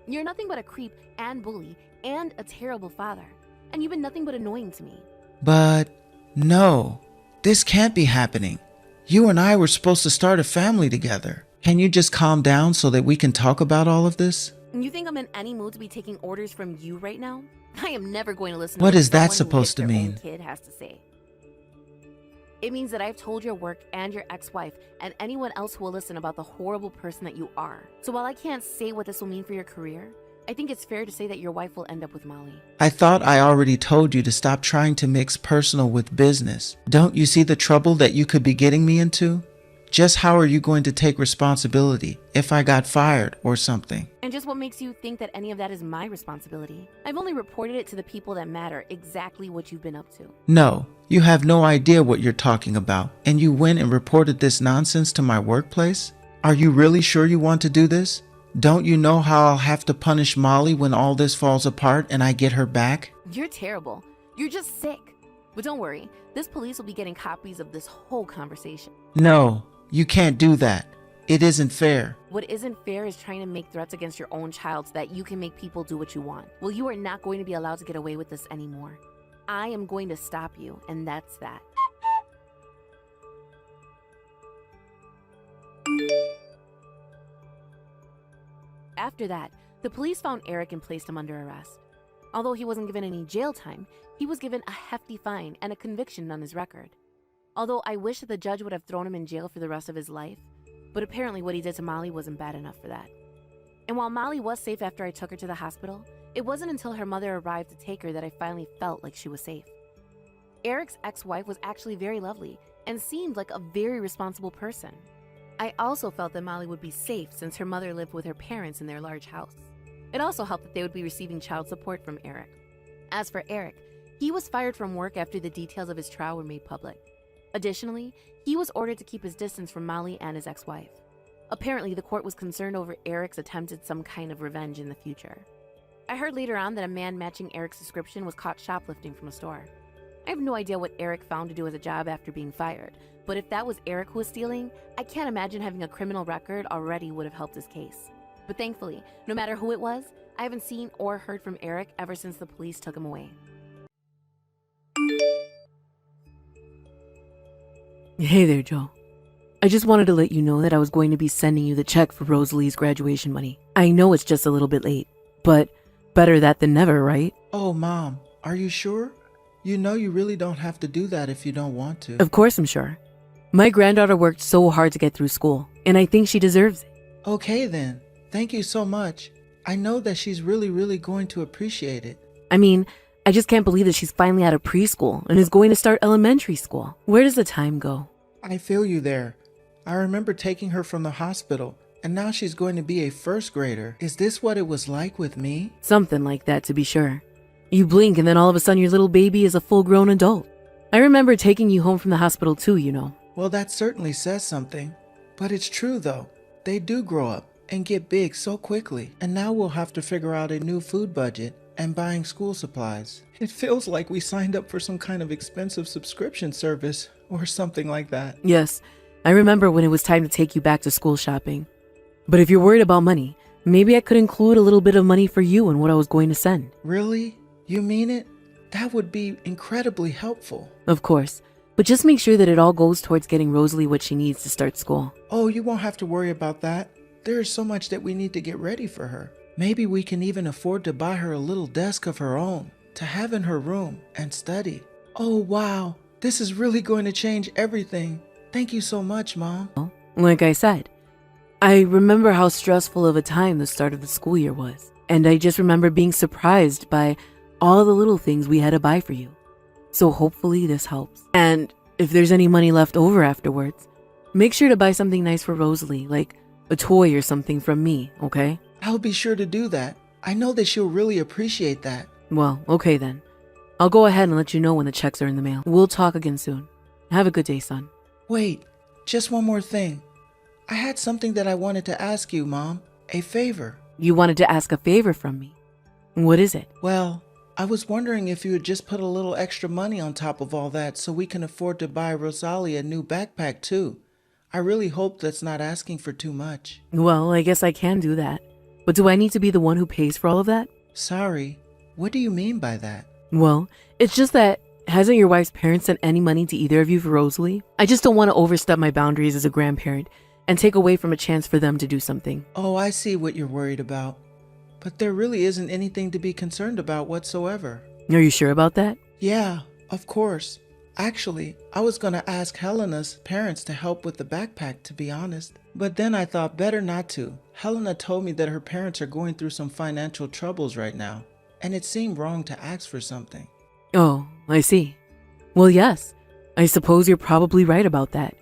You're nothing but a creep and bully and a terrible father, and you've been nothing but annoying to me. But no, this can't be happening. You and I were supposed to start a family together. Can you just calm down so that we can talk about all of this? You think I'm in any mood to be taking orders from you right now? I am never going to listen What to is that someone who supposed hit to their own mean? kid has to say. It means that I've told your work and your ex-wife and anyone else who will listen about the horrible person that you are. So while I can't say what this will mean for your career, I think it's fair to say that your wife will end up with Molly. I thought I already told you to stop trying to mix personal with business. Don't you see the trouble that you could be getting me into? Just how are you going to take responsibility if I got fired or something? And just what makes you think that any of that is my responsibility? I've only reported it to the people that matter, exactly what you've been up to. No, you have no idea what you're talking about, and you went and reported this nonsense to my workplace? Are you really sure you want to do this? Don't you know how I'll have to punish Molly when all this falls apart and I get her back? You're terrible. You're just sick. But don't worry, this police will be getting copies of this whole conversation. No, you can't do that. It isn't fair. What isn't fair is trying to make threats against your own child so that you can make people do what you want. Well, you are not going to be allowed to get away with this anymore. I am going to stop you, and that's that. After that, the police found Eric and placed him under arrest. Although he wasn't given any jail time, he was given a hefty fine and a conviction on his record. Although I wish that the judge would have thrown him in jail for the rest of his life, but apparently what he did to Molly wasn't bad enough for that. And while Molly was safe after I took her to the hospital, it wasn't until her mother arrived to take her that I finally felt like she was safe. Eric's ex-wife was actually very lovely and seemed like a very responsible person. I also felt that Molly would be safe since her mother lived with her parents in their large house. It also helped that they would be receiving child support from Eric. As for Eric, he was fired from work after the details of his trial were made public. Additionally, he was ordered to keep his distance from Molly and his ex-wife. Apparently, the court was concerned over Eric's attempted some kind of revenge in the future. I heard later on that a man matching Eric's description was caught shoplifting from a store. I have no idea what Eric found to do as a job after being fired, but if that was Eric who was stealing, I can't imagine having a criminal record already would have helped his case. But thankfully, no matter who it was, I haven't seen or heard from Eric ever since the police took him away. Hey there, Joe. I just wanted to let you know that I was going to be sending you the check for Rosalie's graduation money. I know it's just a little bit late, but better that than never, right? Oh, Mom, are you sure? You know you really don't have to do that if you don't want to. Of course I'm sure. My granddaughter worked so hard to get through school, and I think she deserves it. Okay then. Thank you so much. I know that she's really going to appreciate it. I mean, I just can't believe that she's finally out of preschool and is going to start elementary school. Where does the time go? I feel you there. I remember taking her from the hospital, and now she's going to be a first grader. Is this what it was like with me? Something like that, to be sure. You blink and then all of a sudden your little baby is a full-grown adult. I remember taking you home from the hospital too, you know. Well, that certainly says something. But it's true though. They do grow up and get big so quickly. And now we'll have to figure out a new food budget and buying school supplies. It feels like we signed up for some kind of expensive subscription service or something like that. Yes, I remember when it was time to take you back to school shopping. But if you're worried about money, maybe I could include a little bit of money for you in what I was going to send. Really? You mean it? That would be incredibly helpful. Of course, but just make sure that it all goes towards getting Rosalie what she needs to start school. Oh, you won't have to worry about that. There is so much that we need to get ready for her. Maybe we can even afford to buy her a little desk of her own to have in her room and study. Oh, wow. This is really going to change everything. Thank you so much, Mom. Like I said, I remember how stressful of a time the start of the school year was. And I just remember being surprised by all the little things we had to buy for you. So hopefully this helps. And if there's any money left over afterwards, make sure to buy something nice for Rosalie, like a toy or something from me, okay? I'll be sure to do that. I know that she'll really appreciate that. Well, okay then. I'll go ahead and let you know when the checks are in the mail. We'll talk again soon. Have a good day, son. Wait, just one more thing. I had something that I wanted to ask you, Mom. A favor. You wanted to ask a favor from me. What is it? Well, I was wondering if you would just put a little extra money on top of all that so we can afford to buy Rosalie a new backpack too. I really hope that's not asking for too much. Well, I guess I can do that. But do I need to be the one who pays for all of that? Sorry, what do you mean by that? Well, it's just that hasn't your wife's parents sent any money to either of you for Rosalie? I just don't want to overstep my boundaries as a grandparent and take away from a chance for them to do something. Oh, I see what you're worried about. But there really isn't anything to be concerned about whatsoever. Are you sure about that? Yeah, of course. Actually, I was going to ask Helena's parents to help with the backpack, to be honest. But then I thought better not to. Helena told me that her parents are going through some financial troubles right now, and it seemed wrong to ask for something. Oh, I see. Well, yes. I suppose you're probably right about that.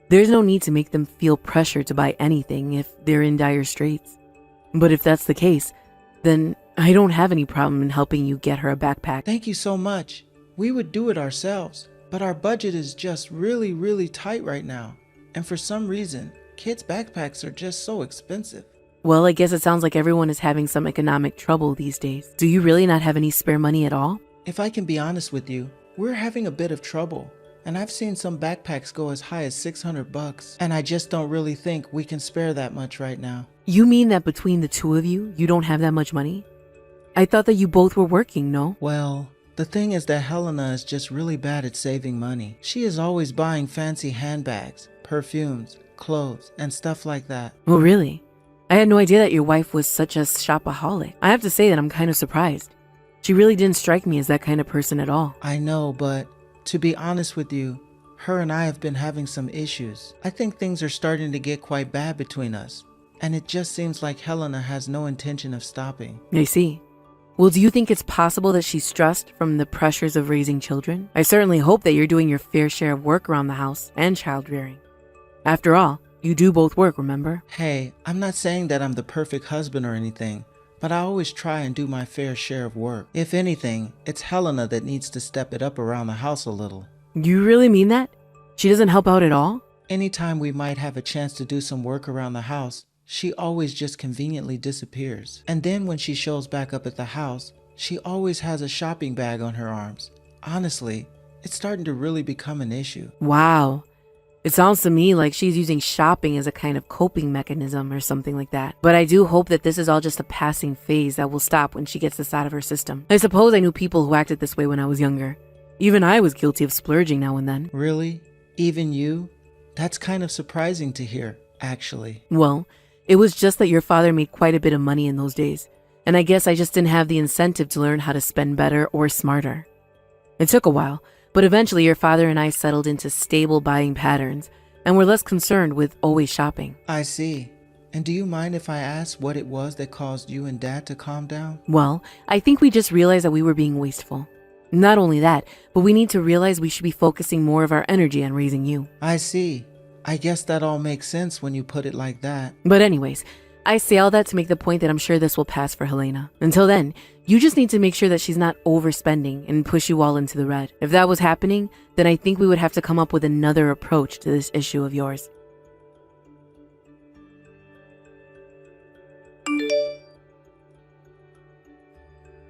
There's no need to make them feel pressure to buy anything if they're in dire straits. But if that's the case, then I don't have any problem in helping you get her a backpack. Thank you so much. We would do it ourselves, but our budget is just really tight right now. And for some reason, kids' backpacks are just so expensive. Well, I guess it sounds like everyone is having some economic trouble these days. Do you really not have any spare money at all? If I can be honest with you, we're having a bit of trouble. And I've seen some backpacks go as high as $600, and I just don't really think we can spare that much right now. You mean that between the two of you, you don't have that much money? I thought that you both were working, no? Well, the thing is that Helena is just really bad at saving money. She is always buying fancy handbags, perfumes, clothes, and stuff like that. Oh, really? I had no idea that your wife was such a shopaholic. I have to say that I'm kind of surprised. She really didn't strike me as that kind of person at all. I know, but to be honest with you, her and I have been having some issues. I think things are starting to get quite bad between us, and it just seems like Helena has no intention of stopping. I see. Well, do you think it's possible that she's stressed from the pressures of raising children? I certainly hope that you're doing your fair share of work around the house and child rearing. After all, you do both work, remember? Hey, I'm not saying that I'm the perfect husband or anything, but I always try and do my fair share of work. If anything, it's Helena that needs to step it up around the house a little. You really mean that? She doesn't help out at all? Anytime we might have a chance to do some work around the house, she always just conveniently disappears. And then when she shows back up at the house, she always has a shopping bag on her arms. Honestly, it's starting to really become an issue. Wow. It sounds to me like she's using shopping as a kind of coping mechanism or something like that. But I do hope that this is all just a passing phase that will stop when she gets this out of her system. I suppose I knew people who acted this way when I was younger. Even I was guilty of splurging now and then. Really? Even you? That's kind of surprising to hear, actually. Well, it was just that your father made quite a bit of money in those days, and I guess I just didn't have the incentive to learn how to spend better or smarter. It took a while, but eventually your father and I settled into stable buying patterns, and were less concerned with always shopping. I see. And do you mind if I ask what it was that caused you and Dad to calm down? Well, I think we just realized that we were being wasteful. Not only that, but we need to realize we should be focusing more of our energy on raising you. I see. I guess that all makes sense when you put it like that. But anyways, I say all that to make the point that I'm sure this will pass for Helena. Until then, you just need to make sure that she's not overspending and push you all into the red. If that was happening, then I think we would have to come up with another approach to this issue of yours.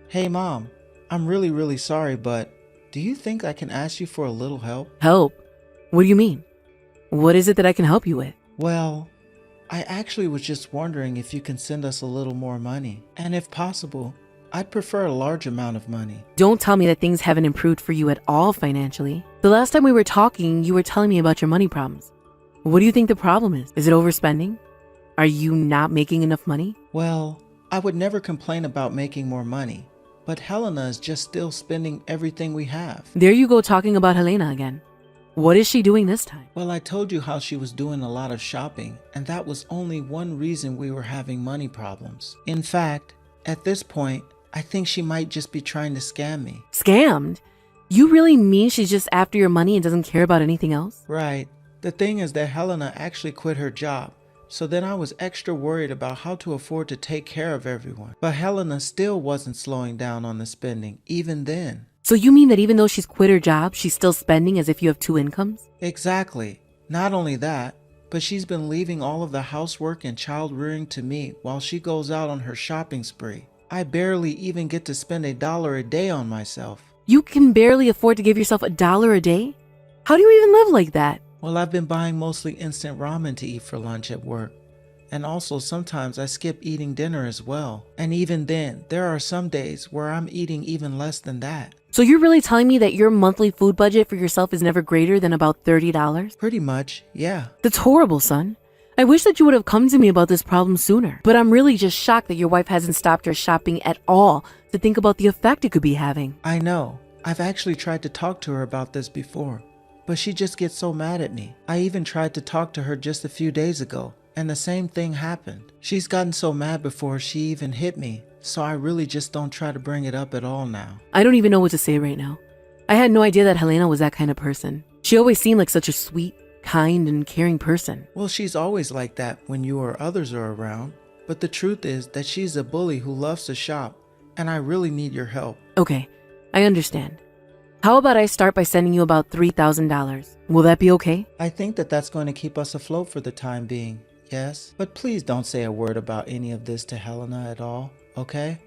Hey Mom, I'm really sorry, but do you think I can ask you for a little help? Help? What do you mean? What is it that I can help you with? Well, I actually was just wondering if you can send us a little more money. And if possible, I'd prefer a large amount of money. Don't tell me that things haven't improved for you at all financially. The last time we were talking, you were telling me about your money problems. What do you think the problem is? Is it overspending? Are you not making enough money? Well, I would never complain about making more money, but Helena is just still spending everything we have. There you go talking about Helena again. What is she doing this time? Well, I told you how she was doing a lot of shopping, and that was only one reason we were having money problems. In fact, at this point, I think she might just be trying to scam me. Scammed? You really mean she's just after your money and doesn't care about anything else? Right. The thing is that Helena actually quit her job, so then I was extra worried about how to afford to take care of everyone. But Helena still wasn't slowing down on the spending, even then. So you mean that even though she's quit her job, she's still spending as if you have two incomes? Exactly. Not only that, but she's been leaving all of the housework and child rearing to me while she goes out on her shopping spree. I barely even get to spend $1 a day on myself. You can barely afford to give yourself $1 a day? How do you even live like that? Well, I've been buying mostly instant ramen to eat for lunch at work. And also sometimes I skip eating dinner as well. And even then, there are some days where I'm eating even less than that. So you're really telling me that your monthly food budget for yourself is never greater than about $30? Pretty much, yeah. That's horrible, son. I wish that you would have come to me about this problem sooner. But I'm really just shocked that your wife hasn't stopped her shopping at all to think about the effect it could be having. I know. I've actually tried to talk to her about this before, but she just gets so mad at me. I even tried to talk to her just a few days ago, and the same thing happened. She's gotten so mad before she even hit me, so I really just don't try to bring it up at all now. I don't even know what to say right now. I had no idea that Helena was that kind of person. She always seemed like such a sweet, kind, and caring person. Well, she's always like that when you or others are around, but the truth is that she's a bully who loves to shop, and I really need your help. Okay, I understand. How about I start by sending you about $3,000? Will that be okay? I think that that's going to keep us afloat for the time being, yes? But please don't say a word about any of this to Helena at all, okay?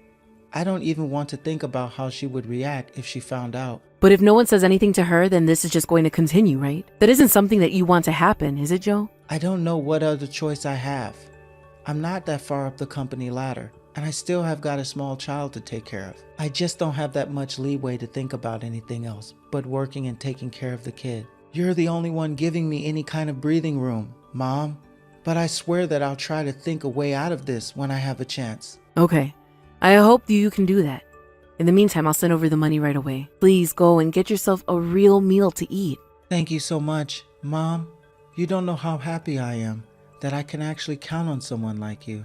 I don't even want to think about how she would react if she found out. But if no one says anything to her, then this is just going to continue, right? That isn't something that you want to happen, is it, Joe? I don't know what other choice I have. I'm not that far up the company ladder, and I still have got a small child to take care of. I just don't have that much leeway to think about anything else but working and taking care of the kid. You're the only one giving me any kind of breathing room, Mom. But I swear that I'll try to think a way out of this when I have a chance. Okay. I hope you can do that. In the meantime, I'll send over the money right away. Please go and get yourself a real meal to eat. Thank you so much, Mom. You don't know how happy I am that I can actually count on someone like you.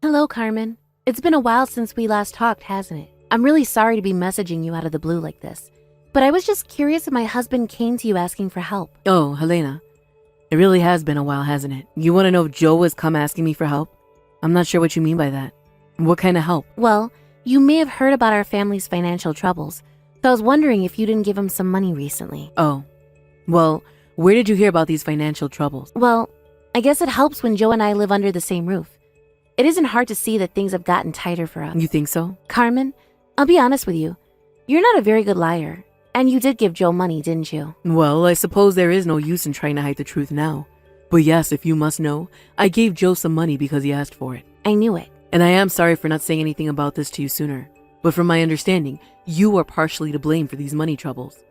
Hello, Carmen. It's been a while since we last talked, hasn't it? I'm really sorry to be messaging you out of the blue like this, but I was just curious if my husband came to you asking for help. Oh, Helena. It really has been a while, hasn't it? You want to know if Joe has come asking me for help? I'm not sure what you mean by that. What kind of help? Well, you may have heard about our family's financial troubles, so I was wondering if you didn't give him some money recently. Oh. Well, where did you hear about these financial troubles? Well, I guess it helps when Joe and I live under the same roof. It isn't hard to see that things have gotten tighter for us. You think so? Carmen, I'll be honest with you. You're not a very good liar. And you did give Joe money, didn't you? Well, I suppose there is no use in trying to hide the truth now. But yes, if you must know, I gave Joe some money because he asked for it. I knew it. And I am sorry for not saying anything about this to you sooner. But from my understanding, you are partially to blame for these money troubles.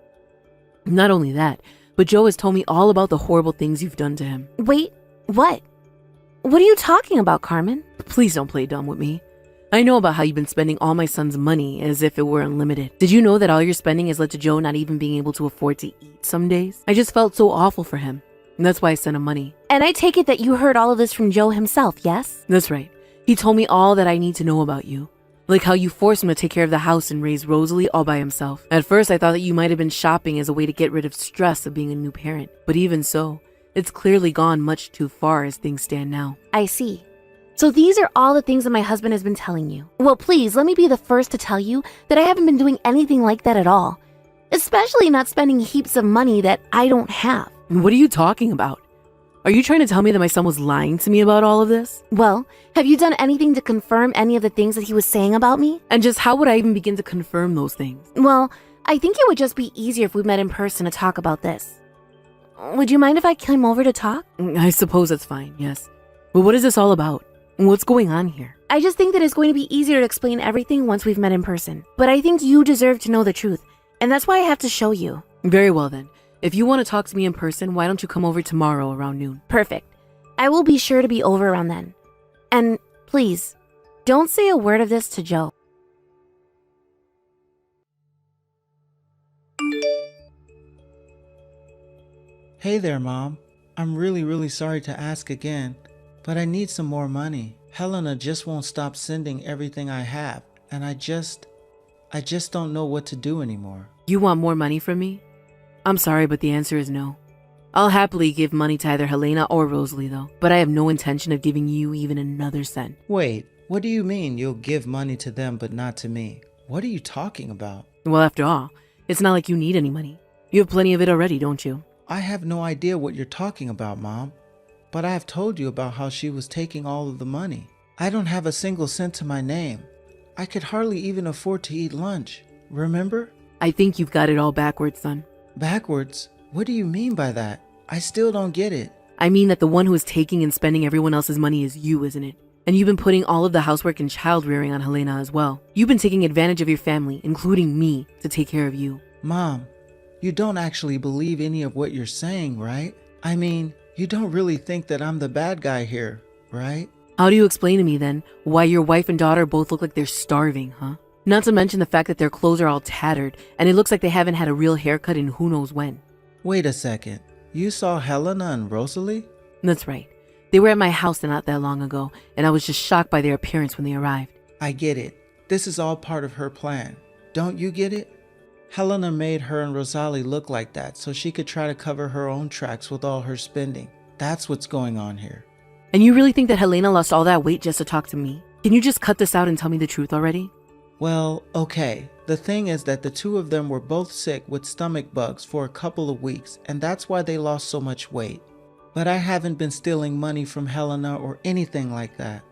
Not only that, but Joe has told me all about the horrible things you've done to him. Wait, what? What are you talking about, Carmen? Please don't play dumb with me. I know about how you've been spending all my son's money as if it were unlimited. Did you know that all your spending has led to Joe not even being able to afford to eat some days? I just felt so awful for him. And that's why I sent him money. And I take it that you heard all of this from Joe himself, yes? That's right. He told me all that I need to know about you. Like how you forced him to take care of the house and raise Rosalie all by himself. At first, I thought that you might have been shopping as a way to get rid of stress of being a new parent. But even so, it's clearly gone much too far as things stand now. I see. So these are all the things that my husband has been telling you. Well, please, let me be the first to tell you that I haven't been doing anything like that at all. Especially not spending heaps of money that I don't have. What are you talking about? Are you trying to tell me that my son was lying to me about all of this? Well, have you done anything to confirm any of the things that he was saying about me? And just how would I even begin to confirm those things? Well, I think it would just be easier if we met in person to talk about this. Would you mind if I came over to talk? I suppose that's fine, yes. But what is this all about? What's going on here? I just think that it's going to be easier to explain everything once we've met in person. But I think you deserve to know the truth, and that's why I have to show you. Very well then. If you want to talk to me in person, why don't you come over tomorrow around noon? Perfect. I will be sure to be over around then. And please, don't say a word of this to Joe. Hey there, Mom. I'm really sorry to ask again, but I need some more money. Helena just won't stop sending everything I have, and I just don't know what to do anymore. You want more money from me? I'm sorry, but the answer is no. I'll happily give money to either Helena or Rosalie, though, but I have no intention of giving you even another cent. Wait, what do you mean you'll give money to them but not to me? What are you talking about? Well, after all, it's not like you need any money. You have plenty of it already, don't you? I have no idea what you're talking about, Mom. But I have told you about how she was taking all of the money. I don't have a single cent to my name. I could hardly even afford to eat lunch. Remember? I think you've got it all backwards, son. Backwards? What do you mean by that? I still don't get it. I mean that the one who is taking and spending everyone else's money is you, isn't it? And you've been putting all of the housework and child rearing on Helena as well. You've been taking advantage of your family, including me, to take care of you. Mom, you don't actually believe any of what you're saying, right? I mean, you don't really think that I'm the bad guy here, right? How do you explain to me then why your wife and daughter both look like they're starving, huh? Not to mention the fact that their clothes are all tattered and it looks like they haven't had a real haircut in who knows when. Wait a second. You saw Helena and Rosalie? That's right. They were at my house not that long ago, and I was just shocked by their appearance when they arrived. I get it. This is all part of her plan. Don't you get it? Helena made her and Rosalie look like that so she could try to cover her own tracks with all her spending. That's what's going on here. And you really think that Helena lost all that weight just to talk to me? Can you just cut this out and tell me the truth already? Well, okay. The thing is that the two of them were both sick with stomach bugs for a couple of weeks, and that's why they lost so much weight. But I haven't been stealing money from Helena or anything like that.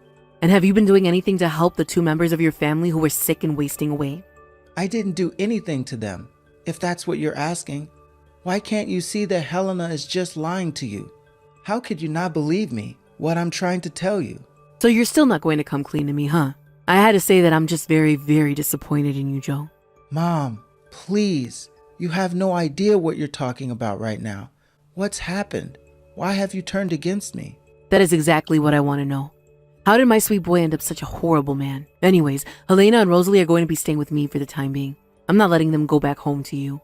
And have you been doing anything to help the two members of your family who were sick and wasting away? I didn't do anything to them, if that's what you're asking. Why can't you see that Helena is just lying to you? How could you not believe me, what I'm trying to tell you? So you're still not going to come clean to me, huh? I had to say that I'm just very disappointed in you, Joe. Mom, please. You have no idea what you're talking about right now. What's happened? Why have you turned against me? That is exactly what I want to know. How did my sweet boy end up such a horrible man? Anyways, Helena and Rosalie are going to be staying with me for the time being. I'm not letting them go back home to you.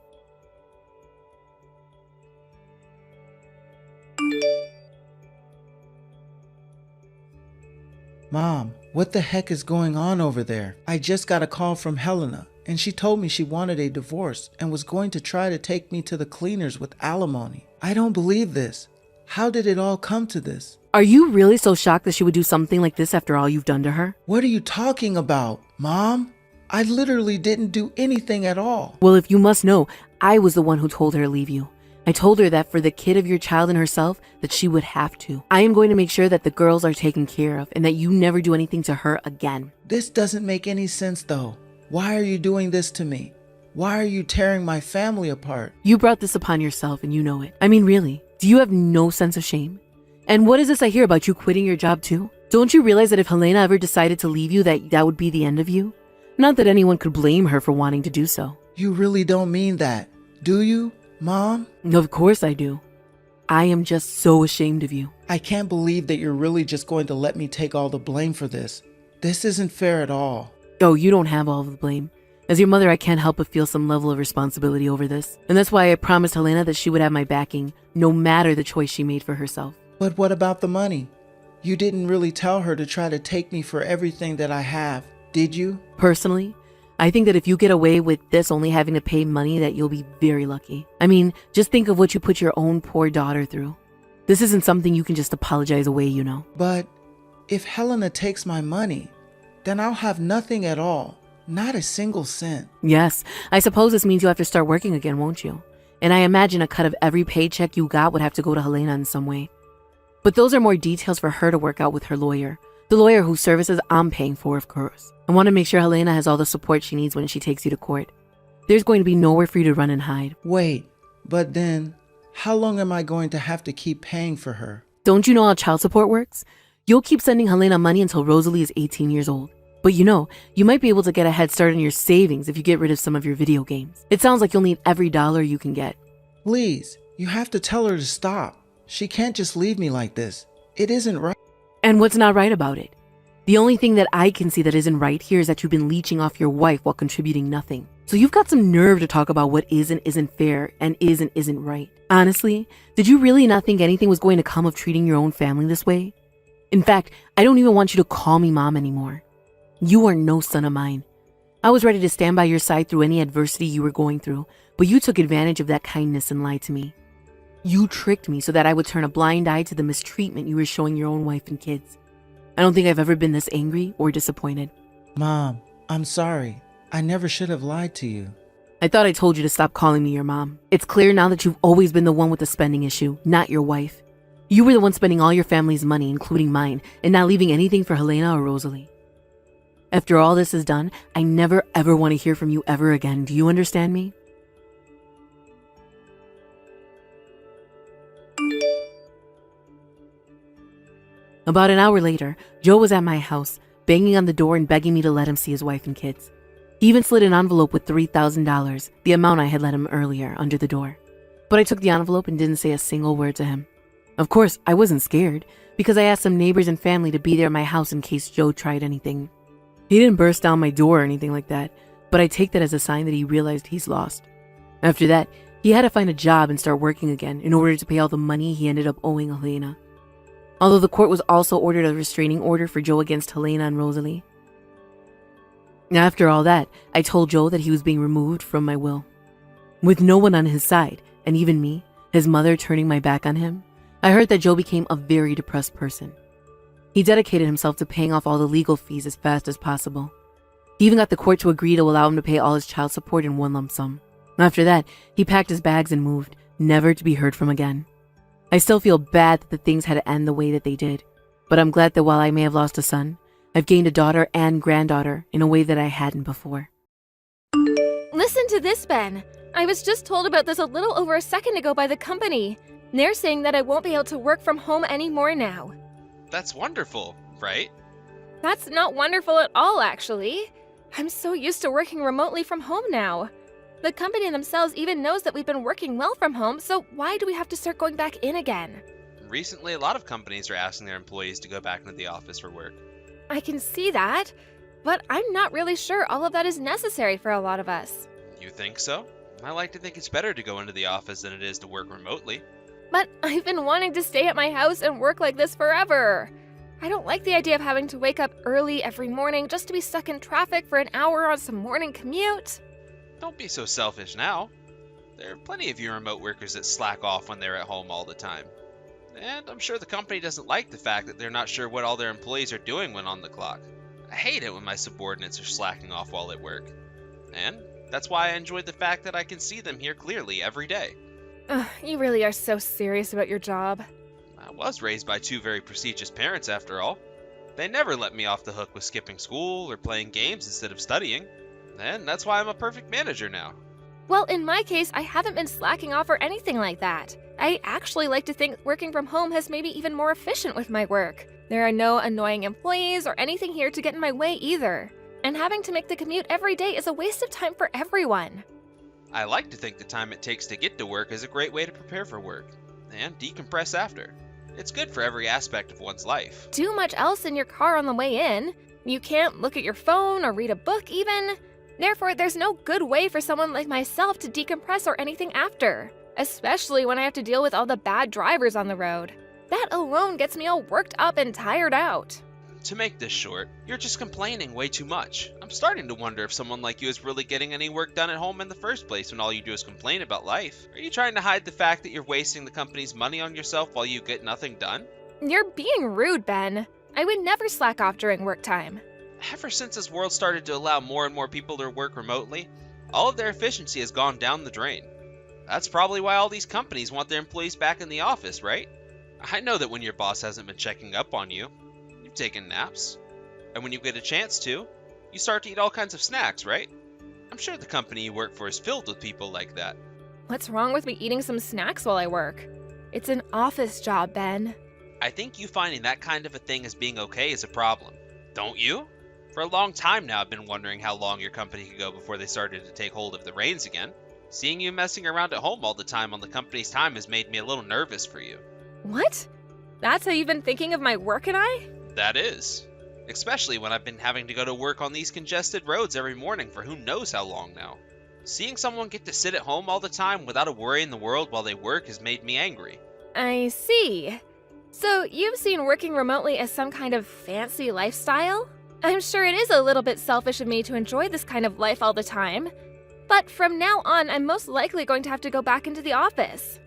Mom, what the heck is going on over there? I just got a call from Helena, and she told me she wanted a divorce and was going to try to take me to the cleaners with alimony. I don't believe this. How did it all come to this? Are you really so shocked that she would do something like this after all you've done to her? What are you talking about, Mom? I literally didn't do anything at all. Well, if you must know, I was the one who told her to leave you. I told her that for the kid of your child and herself, that she would have to. I am going to make sure that the girls are taken care of and that you never do anything to her again. This doesn't make any sense though. Why are you doing this to me? Why are you tearing my family apart? You brought this upon yourself and you know it. I mean, really, do you have no sense of shame? And what is this I hear about you quitting your job too? Don't you realize that if Helena ever decided to leave you, that would be the end of you? Not that anyone could blame her for wanting to do so. You really don't mean that, do you, Mom? Of course I do. I am just so ashamed of you. I can't believe that you're really just going to let me take all the blame for this. This isn't fair at all. Oh, you don't have all of the blame. As your mother, I can't help but feel some level of responsibility over this. And that's why I promised Helena that she would have my backing, no matter the choice she made for herself. But what about the money? You didn't really tell her to try to take me for everything that I have, did you? Personally, I think that if you get away with this only having to pay money, that you'll be very lucky. I mean, just think of what you put your own poor daughter through. This isn't something you can just apologize away, you know. But if Helena takes my money, then I'll have nothing at all. Not a single cent. Yes, I suppose this means you'll have to start working again, won't you? And I imagine a cut of every paycheck you got would have to go to Helena in some way. But those are more details for her to work out with her lawyer. The lawyer whose services I'm paying for, of course. I want to make sure Helena has all the support she needs when she takes you to court. There's going to be nowhere for you to run and hide. Wait, but then how long am I going to have to keep paying for her? Don't you know how child support works? You'll keep sending Helena money until Rosalie is 18 years old. But you know, you might be able to get a head start on your savings if you get rid of some of your video games. It sounds like you'll need every dollar you can get. Please, you have to tell her to stop. She can't just leave me like this. It isn't right. And what's not right about it? The only thing that I can see that isn't right here is that you've been leeching off your wife while contributing nothing. So you've got some nerve to talk about what is and isn't fair and isn't right. Honestly, did you really not think anything was going to come of treating your own family this way? In fact, I don't even want you to call me mom anymore. You are no son of mine. I was ready to stand by your side through any adversity you were going through, but you took advantage of that kindness and lied to me. You tricked me so that I would turn a blind eye to the mistreatment you were showing your own wife and kids. I don't think I've ever been this angry or disappointed. Mom, I'm sorry. I never should have lied to you. I thought I told you to stop calling me your mom. It's clear now that you've always been the one with the spending issue, not your wife. You were the one spending all your family's money, including mine, and not leaving anything for Helena or Rosalie. After all this is done, I never ever want to hear from you ever again. Do you understand me? About an hour later, Joe was at my house, banging on the door and begging me to let him see his wife and kids. He even slid an envelope with $3,000, the amount I had let him earlier, under the door. But I took the envelope and didn't say a single word to him. Of course, I wasn't scared, because I asked some neighbors and family to be there at my house in case Joe tried anything. He didn't burst down my door or anything like that, but I take that as a sign that he realized he's lost. After that, he had to find a job and start working again in order to pay all the money he ended up owing Helena. Although the court was also ordered a restraining order for Joe against Helena and Rosalie. After all that, I told Joe that he was being removed from my will. With no one on his side, and even me, his mother, turning my back on him, I heard that Joe became a very depressed person. He dedicated himself to paying off all the legal fees as fast as possible. He even got the court to agree to allow him to pay all his child support in one lump sum. After that, he packed his bags and moved, never to be heard from again. I still feel bad that the things had to end the way that they did, but I'm glad that while I may have lost a son, I've gained a daughter and granddaughter in a way that I hadn't before. Listen to this, Ben. I was just told about this a little over a second ago by the company. They're saying that I won't be able to work from home anymore now. That's wonderful, right? That's not wonderful at all, actually. I'm so used to working remotely from home now. The company themselves even knows that we've been working well from home, so why do we have to start going back in again? Recently, a lot of companies are asking their employees to go back into the office for work. I can see that, but I'm not really sure all of that is necessary for a lot of us. You think so? I like to think it's better to go into the office than it is to work remotely. But I've been wanting to stay at my house and work like this forever. I don't like the idea of having to wake up early every morning just to be stuck in traffic for an hour on some morning commute. Don't be so selfish now. There are plenty of you remote workers that slack off when they're at home all the time. And I'm sure the company doesn't like the fact that they're not sure what all their employees are doing when on the clock. I hate it when my subordinates are slacking off while at work. And that's why I enjoy the fact that I can see them here clearly every day. You really are so serious about your job. I was raised by two very prestigious parents after all. They never let me off the hook with skipping school or playing games instead of studying. And that's why I'm a perfect manager now. Well, in my case, I haven't been slacking off or anything like that. I actually like to think working from home has made me even more efficient with my work. There are no annoying employees or anything here to get in my way either. And having to make the commute every day is a waste of time for everyone. I like to think the time it takes to get to work is a great way to prepare for work and decompress after. It's good for every aspect of one's life. Too much else in your car on the way in. You can't look at your phone or read a book even. Therefore, there's no good way for someone like myself to decompress or anything after, especially when I have to deal with all the bad drivers on the road. That alone gets me all worked up and tired out. To make this short, you're just complaining way too much. I'm starting to wonder if someone like you is really getting any work done at home in the first place when all you do is complain about life. Are you trying to hide the fact that you're wasting the company's money on yourself while you get nothing done? You're being rude, Ben. I would never slack off during work time. Ever since this world started to allow more and more people to work remotely, all of their efficiency has gone down the drain. That's probably why all these companies want their employees back in the office, right? I know that when your boss hasn't been checking up on you, you've taken naps. And when you get a chance to, you start to eat all kinds of snacks, right? I'm sure the company you work for is filled with people like that. What's wrong with me eating some snacks while I work? It's an office job, Ben. I think you finding that kind of a thing as being okay is a problem. Don't you? For a long time now, I've been wondering how long your company could go before they started to take hold of the reins again. Seeing you messing around at home all the time on the company's time has made me a little nervous for you. What? That's how you've been thinking of my work and I? That is. Especially when I've been having to go to work on these congested roads every morning for who knows how long now. Seeing someone get to sit at home all the time without a worry in the world while they work has made me angry. I see. So you've seen working remotely as some kind of fancy lifestyle? I'm sure it is a little bit selfish of me to enjoy this kind of life all the time. But from now on, I'm most likely going to have to go back into the office.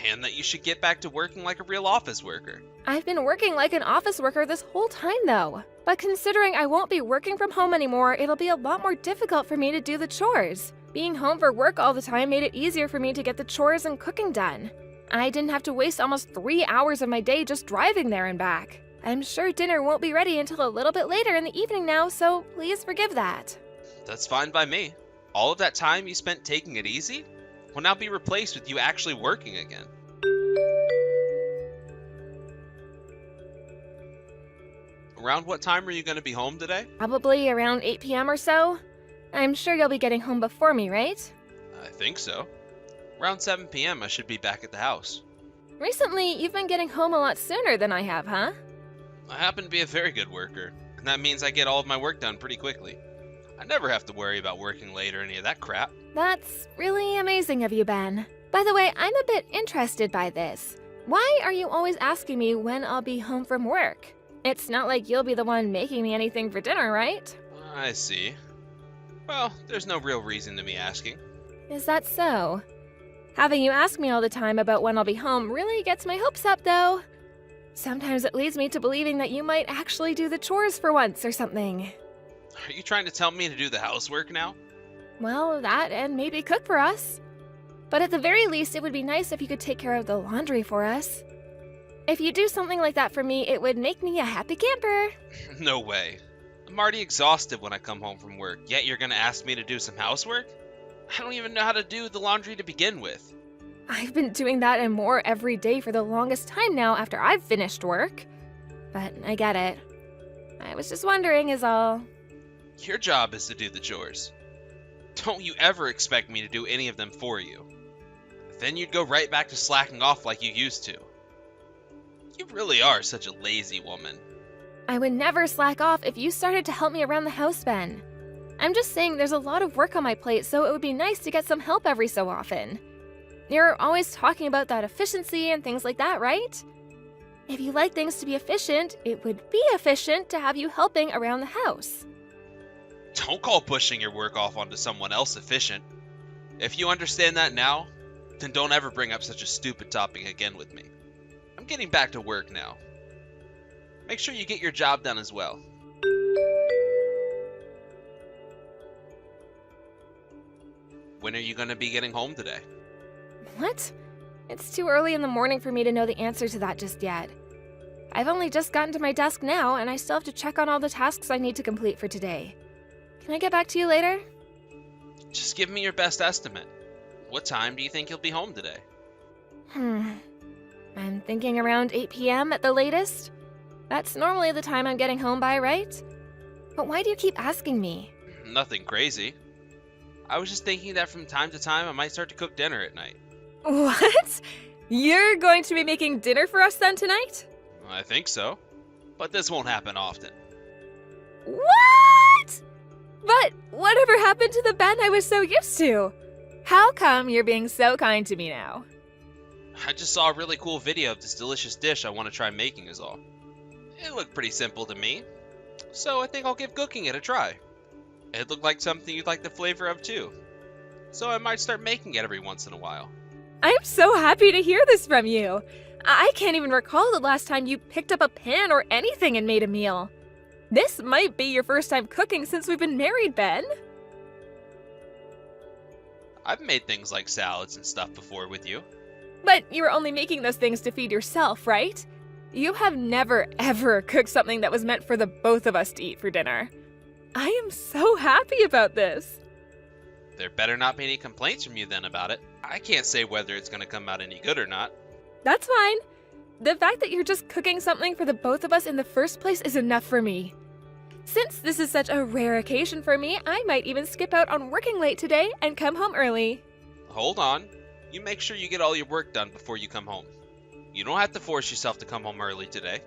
And that you should get back to working like a real office worker. I've been working like an office worker this whole time though. But considering I won't be working from home anymore, it'll be a lot more difficult for me to do the chores. Being home for work all the time made it easier for me to get the chores and cooking done. I didn't have to waste almost 3 hours of my day just driving there and back. I'm sure dinner won't be ready until a little bit later in the evening now, so please forgive that. That's fine by me. All of that time you spent taking it easy will now be replaced with you actually working again. Around what time are you going to be home today? Probably around 8 p.m. or so. I'm sure you'll be getting home before me, right? I think so. Around 7 p.m. I should be back at the house. Recently, you've been getting home a lot sooner than I have, huh? I happen to be a very good worker, and that means I get all of my work done pretty quickly. I never have to worry about working late or any of that crap. That's really amazing of you, Ben. By the way, I'm a bit interested by this. Why are you always asking me when I'll be home from work? It's not like you'll be the one making me anything for dinner, right? I see. Well, there's no real reason to me asking. Is that so? Having you ask me all the time about when I'll be home really gets my hopes up, though. Sometimes it leads me to believing that you might actually do the chores for once or something. Are you trying to tell me to do the housework now? Well, that and maybe cook for us. But at the very least, it would be nice if you could take care of the laundry for us. If you do something like that for me, it would make me a happy camper. No way. I'm already exhausted when I come home from work, yet you're gonna ask me to do some housework? I don't even know how to do the laundry to begin with. I've been doing that and more every day for the longest time now after I've finished work. But I get it. I was just wondering is all. Your job is to do the chores. Don't you ever expect me to do any of them for you. Then you'd go right back to slacking off like you used to. You really are such a lazy woman. I would never slack off if you started to help me around the house, Ben. I'm just saying there's a lot of work on my plate, so it would be nice to get some help every so often. You're always talking about that efficiency and things like that, right? If you like things to be efficient, it would be efficient to have you helping around the house. Don't call pushing your work off onto someone else efficient. If you understand that now, then don't ever bring up such a stupid topic again with me. I'm getting back to work now. Make sure you get your job done as well. When are you going to be getting home today? What? It's too early in the morning for me to know the answer to that just yet. I've only just gotten to my desk now, and I still have to check on all the tasks I need to complete for today. Can I get back to you later? Just give me your best estimate. What time do you think you'll be home today? I'm thinking around 8 p.m. at the latest. That's normally the time I'm getting home by, right? But why do you keep asking me? Nothing crazy. I was just thinking that from time to time I might start to cook dinner at night. What? You're going to be making dinner for us then tonight? I think so. But this won't happen often. What? But whatever happened to the Ben I was so used to? How come you're being so kind to me now? I just saw a really cool video of this delicious dish I want to try making is all. It looked pretty simple to me, so I think I'll give cooking it a try. It looked like something you'd like the flavor of too, so I might start making it every once in a while. I'm so happy to hear this from you. I can't even recall the last time you picked up a pan or anything and made a meal. This might be your first time cooking since we've been married, Ben. I've made things like salads and stuff before with you. But you were only making those things to feed yourself, right? You have never, ever cooked something that was meant for the both of us to eat for dinner. I am so happy about this. There better not be any complaints from you then about it. I can't say whether it's going to come out any good or not. That's fine. The fact that you're just cooking something for the both of us in the first place is enough for me. Since this is such a rare occasion for me, I might even skip out on working late today and come home early. Hold on. You make sure you get all your work done before you come home. You don't have to force yourself to come home early today.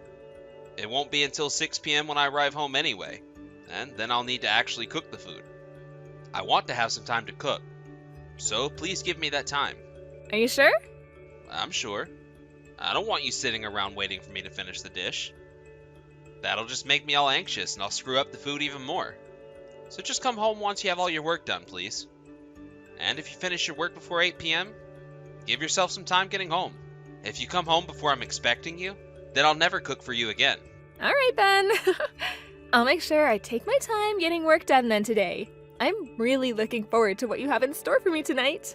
It won't be until 6 p.m. when I arrive home anyway, and then I'll need to actually cook the food. I want to have some time to cook, so please give me that time. Are you sure? I'm sure. I don't want you sitting around waiting for me to finish the dish. That'll just make me all anxious and I'll screw up the food even more. So just come home once you have all your work done, please. And if you finish your work before 8 p.m., give yourself some time getting home. If you come home before I'm expecting you, then I'll never cook for you again. All right, Ben. I'll make sure I take my time getting work done then today. I'm really looking forward to what you have in store for me tonight.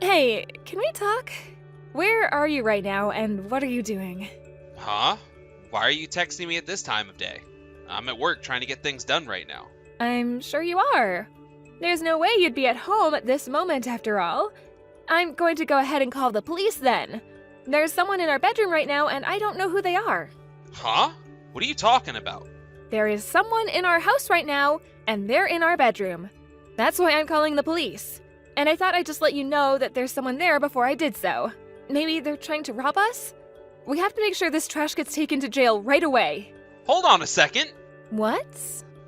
Hey, can we talk? Where are you right now and what are you doing? Huh? Why are you texting me at this time of day? I'm at work trying to get things done right now. I'm sure you are. There's no way you'd be at home at this moment after all. I'm going to go ahead and call the police then. There's someone in our bedroom right now and I don't know who they are. Huh? What are you talking about? There is someone in our house right now and they're in our bedroom. That's why I'm calling the police. And I thought I'd just let you know that there's someone there before I did so. Maybe they're trying to rob us? We have to make sure this trash gets taken to jail right away. Hold on a second. What?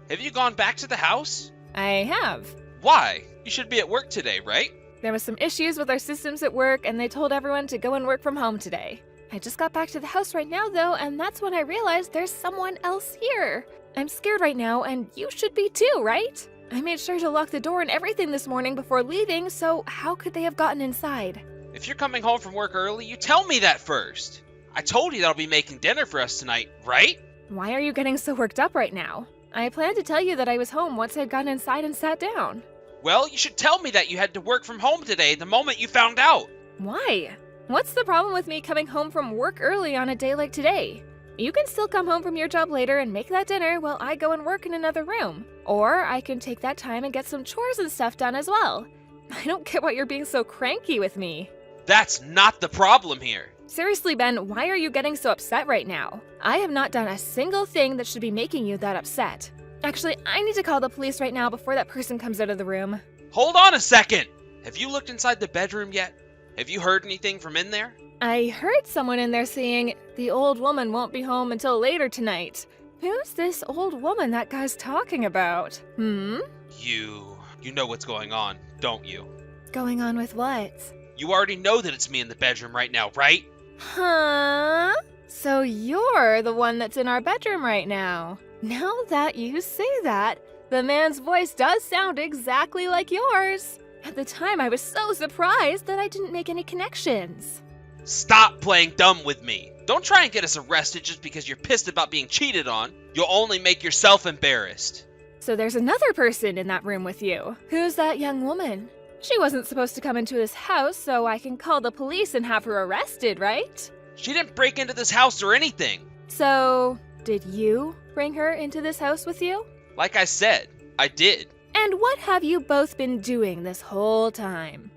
Have you gone back to the house? I have. Why? You should be at work today, right? There was some issues with our systems at work and they told everyone to go and work from home today. I just got back to the house right now though, and that's when I realized there's someone else here. I'm scared right now and you should be too, right? I made sure to lock the door and everything this morning before leaving, so how could they have gotten inside? If you're coming home from work early, you tell me that first. I told you that I'll be making dinner for us tonight, right? Why are you getting so worked up right now? I planned to tell you that I was home once I'd gotten inside and sat down. Well, you should tell me that you had to work from home today the moment you found out. Why? What's the problem with me coming home from work early on a day like today? You can still come home from your job later and make that dinner while I go and work in another room. Or I can take that time and get some chores and stuff done as well. I don't get why you're being so cranky with me. That's not the problem here. Seriously, Ben, why are you getting so upset right now? I have not done a single thing that should be making you that upset. Actually, I need to call the police right now before that person comes out of the room. Hold on a second. Have you looked inside the bedroom yet? Have you heard anything from in there? I heard someone in there saying, the old woman won't be home until later tonight. Who's this old woman that guy's talking about? You know what's going on, don't you? Going on with what? You already know that it's me in the bedroom right now, right? Huh? So you're the one that's in our bedroom right now. Now that you say that, the man's voice does sound exactly like yours. At the time, I was so surprised that I didn't make any connections. Stop playing dumb with me. Don't try and get us arrested just because you're pissed about being cheated on. You'll only make yourself embarrassed. So there's another person in that room with you. Who's that young woman? She wasn't supposed to come into this house, so I can call the police and have her arrested, right? She didn't break into this house or anything. So, did you bring her into this house with you? Like I said, I did. And what have you both been doing this whole time?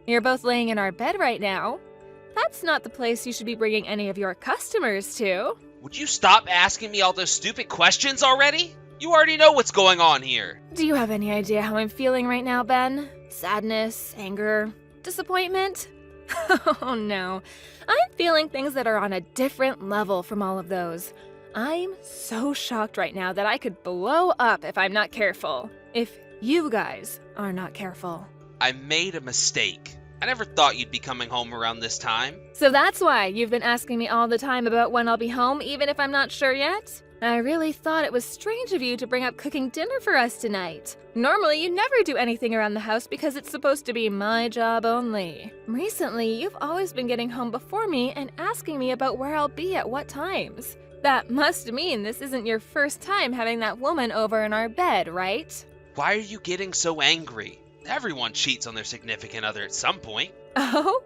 You're both laying in our bed right now. That's not the place you should be bringing any of your customers to. Would you stop asking me all those stupid questions already? You already know what's going on here. Do you have any idea how I'm feeling right now, Ben? Sadness, anger, disappointment? Oh no. I'm feeling things that are on a different level from all of those. I'm so shocked right now that I could blow up if I'm not careful. If you guys are not careful. I made a mistake. I never thought you'd be coming home around this time. So that's why you've been asking me all the time about when I'll be home, even if I'm not sure yet? I really thought it was strange of you to bring up cooking dinner for us tonight. Normally, you never do anything around the house because it's supposed to be my job only. Recently, you've always been getting home before me and asking me about where I'll be at what times. That must mean this isn't your first time having that woman over in our bed, right? Why are you getting so angry? Everyone cheats on their significant other at some point. Oh?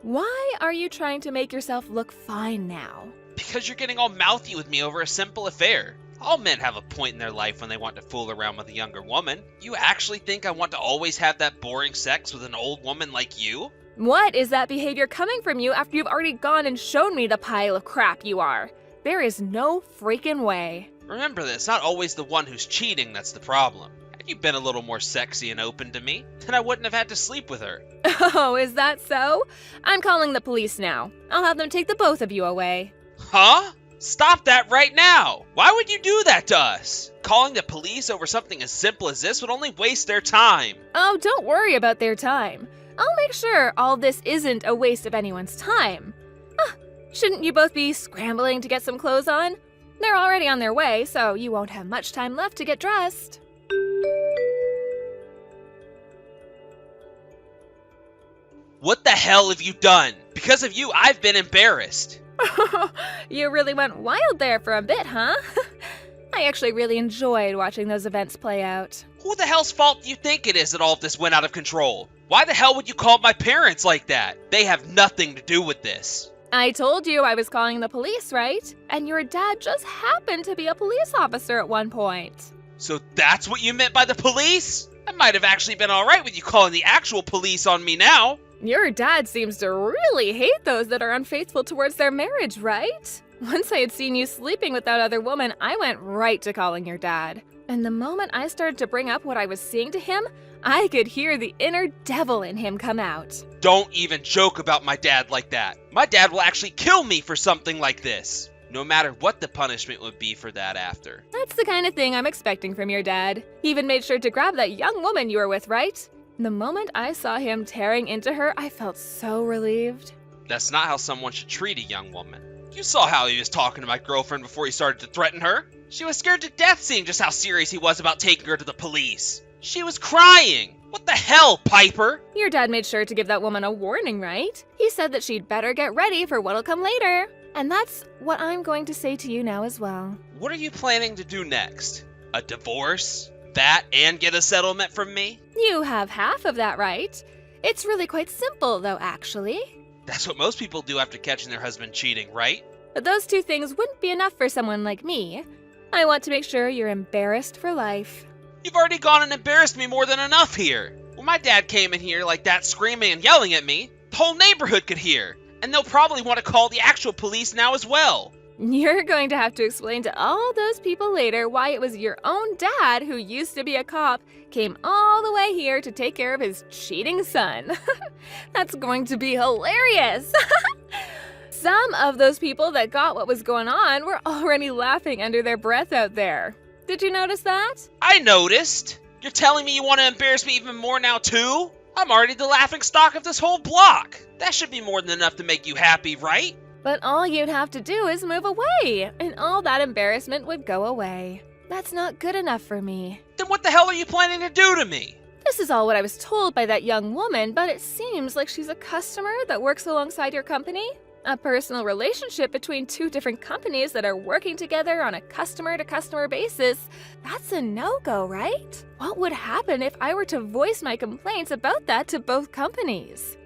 Why are you trying to make yourself look fine now? Because you're getting all mouthy with me over a simple affair. All men have a point in their life when they want to fool around with a younger woman. You actually think I want to always have that boring sex with an old woman like you? What is that behavior coming from you after you've already gone and shown me the pile of crap you are? There is no freaking way. Remember that it's not always the one who's cheating that's the problem. Had you been a little more sexy and open to me, then I wouldn't have had to sleep with her. Oh, is that so? I'm calling the police now. I'll have them take the both of you away. Huh? Stop that right now! Why would you do that to us? Calling the police over something as simple as this would only waste their time. Oh, don't worry about their time. I'll make sure all this isn't a waste of anyone's time. Shouldn't you both be scrambling to get some clothes on? They're already on their way, so you won't have much time left to get dressed. What the hell have you done? Because of you, I've been embarrassed. You really went wild there for a bit, huh? I actually really enjoyed watching those events play out. Who the hell's fault do you think it is that all of this went out of control? Why the hell would you call my parents like that? They have nothing to do with this. I told you I was calling the police, right? And your dad just happened to be a police officer at one point. So that's what you meant by the police? I might have actually been alright with you calling the actual police on me now. Your dad seems to really hate those that are unfaithful towards their marriage, right? Once I had seen you sleeping with that other woman, I went right to calling your dad. And the moment I started to bring up what I was seeing to him, I could hear the inner devil in him come out. Don't even joke about my dad like that. My dad will actually kill me for something like this. No matter what the punishment would be for that after. That's the kind of thing I'm expecting from your dad. He even made sure to grab that young woman you were with, right? The moment I saw him tearing into her, I felt so relieved. That's not how someone should treat a young woman. You saw how he was talking to my girlfriend before he started to threaten her. She was scared to death seeing just how serious he was about taking her to the police. She was crying. What the hell, Piper? Your dad made sure to give that woman a warning, right? He said that she'd better get ready for what'll come later. And that's what I'm going to say to you now as well. What are you planning to do next? A divorce? That and get a settlement from me? You have half of that right. It's really quite simple, though, actually. That's what most people do after catching their husband cheating, right? But those two things wouldn't be enough for someone like me. I want to make sure you're embarrassed for life. You've already gone and embarrassed me more than enough here. When my dad came in here like that screaming and yelling at me, the whole neighborhood could hear. And they'll probably want to call the actual police now as well. You're going to have to explain to all those people later why it was your own dad, who used to be a cop, came all the way here to take care of his cheating son. That's going to be hilarious. Some of those people that got what was going on were already laughing under their breath out there. Did you notice that? I noticed. You're telling me you want to embarrass me even more now too? I'm already the laughing stock of this whole block. That should be more than enough to make you happy, right? But all you'd have to do is move away, and all that embarrassment would go away. That's not good enough for me. Then what the hell are you planning to do to me? This is all what I was told by that young woman, but it seems like she's a customer that works alongside your company. A personal relationship between two different companies that are working together on a customer-to-customer basis. That's a no-go, right? What would happen if I were to voice my complaints about that to both companies?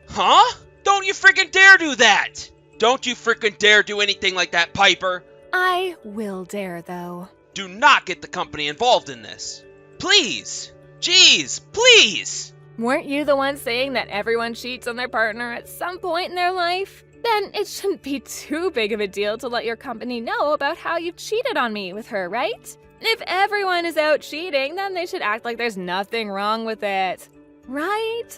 Huh? Don't you freaking dare do that! Don't you freaking dare do anything like that, Piper! I will dare, though. Do not get the company involved in this. Please! Jeez, please! Weren't you the one saying that everyone cheats on their partner at some point in their life? Then it shouldn't be too big of a deal to let your company know about how you cheated on me with her, right? If everyone is out cheating, then they should act like there's nothing wrong with it. Right?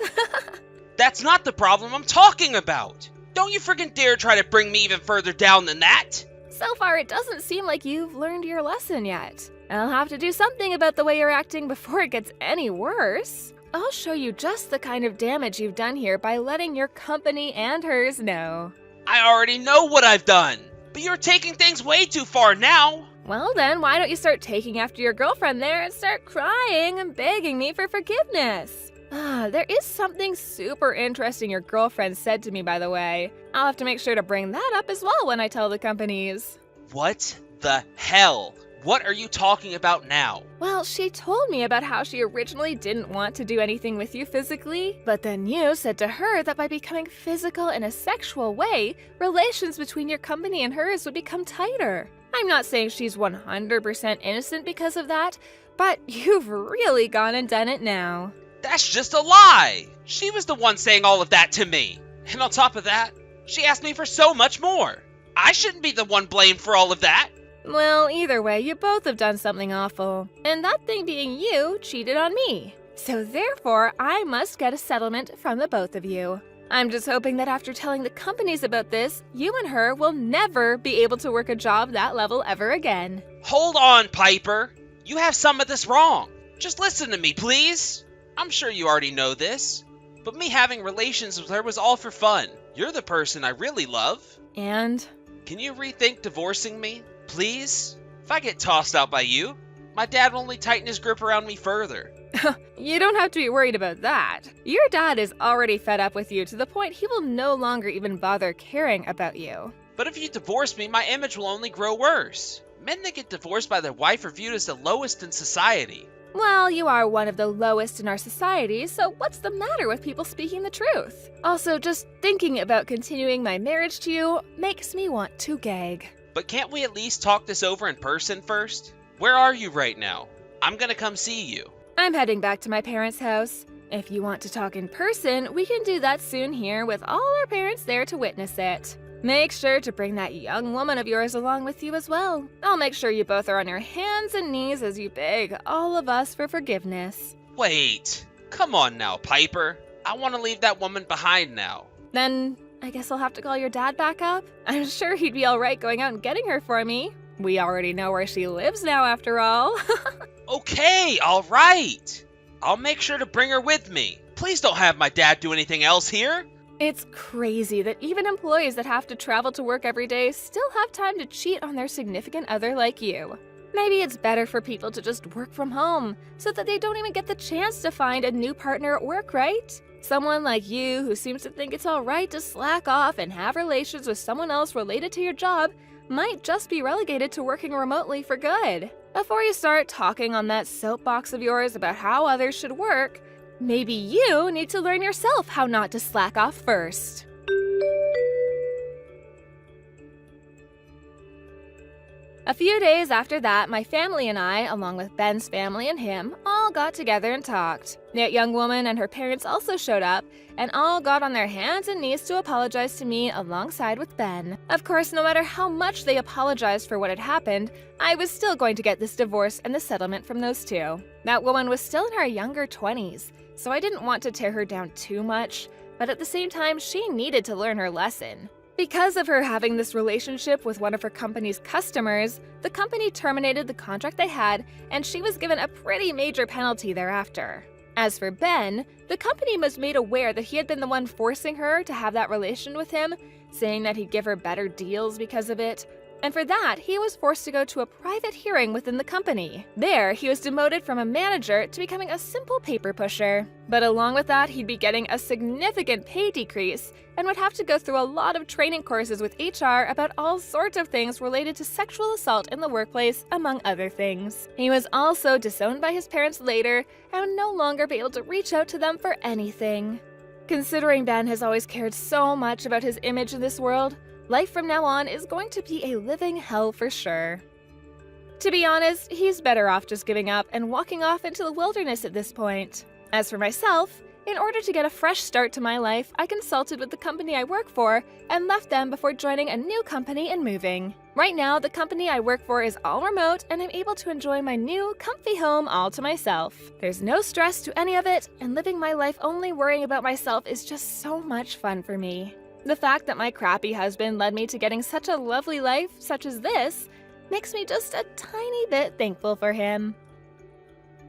That's not the problem I'm talking about! Don't you friggin' dare try to bring me even further down than that! So far, it doesn't seem like you've learned your lesson yet. I'll have to do something about the way you're acting before it gets any worse. I'll show you just the kind of damage you've done here by letting your company and hers know. I already know what I've done! But you're taking things way too far now! Well then, why don't you start taking after your girlfriend there and start crying and begging me for forgiveness? There is something super interesting your girlfriend said to me, by the way. I'll have to make sure to bring that up as well when I tell the companies. What the hell? What are you talking about now? Well, she told me about how she originally didn't want to do anything with you physically, but then you said to her that by becoming physical in a sexual way, relations between your company and hers would become tighter. I'm not saying she's 100% innocent because of that, but you've really gone and done it now. That's just a lie! She was the one saying all of that to me. And on top of that, she asked me for so much more. I shouldn't be the one blamed for all of that. Well, either way, you both have done something awful. And that thing being you cheated on me. So therefore, I must get a settlement from the both of you. I'm just hoping that after telling the companies about this, you and her will never be able to work a job that level ever again. Hold on, Piper. You have some of this wrong. Just listen to me, please. I'm sure you already know this, but me having relations with her was all for fun. You're the person I really love. And? Can you rethink divorcing me, please? If I get tossed out by you, my dad will only tighten his grip around me further. You don't have to be worried about that. Your dad is already fed up with you to the point he will no longer even bother caring about you. But if you divorce me, my image will only grow worse. Men that get divorced by their wife are viewed as the lowest in society. Well, you are one of the lowest in our society, so what's the matter with people speaking the truth? Also, just thinking about continuing my marriage to you makes me want to gag. But can't we at least talk this over in person first? Where are you right now? I'm gonna come see you. I'm heading back to my parents' house. If you want to talk in person, we can do that soon here with all our parents there to witness it. Make sure to bring that young woman of yours along with you as well. I'll make sure you both are on your hands and knees as you beg all of us for forgiveness. Wait, come on now, Piper. I want to leave that woman behind now. Then I guess I'll have to call your dad back up. I'm sure he'd be alright going out and getting her for me. We already know where she lives now after all. Okay, alright. I'll make sure to bring her with me. Please don't have my dad do anything else here. It's crazy that even employees that have to travel to work every day still have time to cheat on their significant other like you. Maybe it's better for people to just work from home so that they don't even get the chance to find a new partner at work, right? Someone like you who seems to think it's alright to slack off and have relations with someone else related to your job might just be relegated to working remotely for good. Before you start talking on that soapbox of yours about how others should work, maybe you need to learn yourself how not to slack off first. A few days after that, my family and I, along with Ben's family and him, all got together and talked. That young woman and her parents also showed up, and all got on their hands and knees to apologize to me alongside with Ben. Of course, no matter how much they apologized for what had happened, I was still going to get this divorce and the settlement from those two. That woman was still in her younger 20s, so I didn't want to tear her down too much, but at the same time, she needed to learn her lesson. Because of her having this relationship with one of her company's customers, the company terminated the contract they had, and she was given a pretty major penalty thereafter. As for Ben, the company was made aware that he had been the one forcing her to have that relation with him, saying that he'd give her better deals because of it. And for that, he was forced to go to a private hearing within the company. There, he was demoted from a manager to becoming a simple paper pusher. But along with that, he'd be getting a significant pay decrease and would have to go through a lot of training courses with HR about all sorts of things related to sexual assault in the workplace, among other things. He was also disowned by his parents later and would no longer be able to reach out to them for anything. Considering Ben has always cared so much about his image in this world, life from now on is going to be a living hell for sure. To be honest, he's better off just giving up and walking off into the wilderness at this point. As for myself, In order to get a fresh start to my life, I consulted with the company I work for and left them before joining a new company and moving. Right now, the company I work for is all remote and I'm able to enjoy my new, comfy home all to myself. There's no stress to any of it, and living my life only worrying about myself is just so much fun for me. The fact that my crappy husband led me to getting such a lovely life such as this makes me just a tiny bit thankful for him.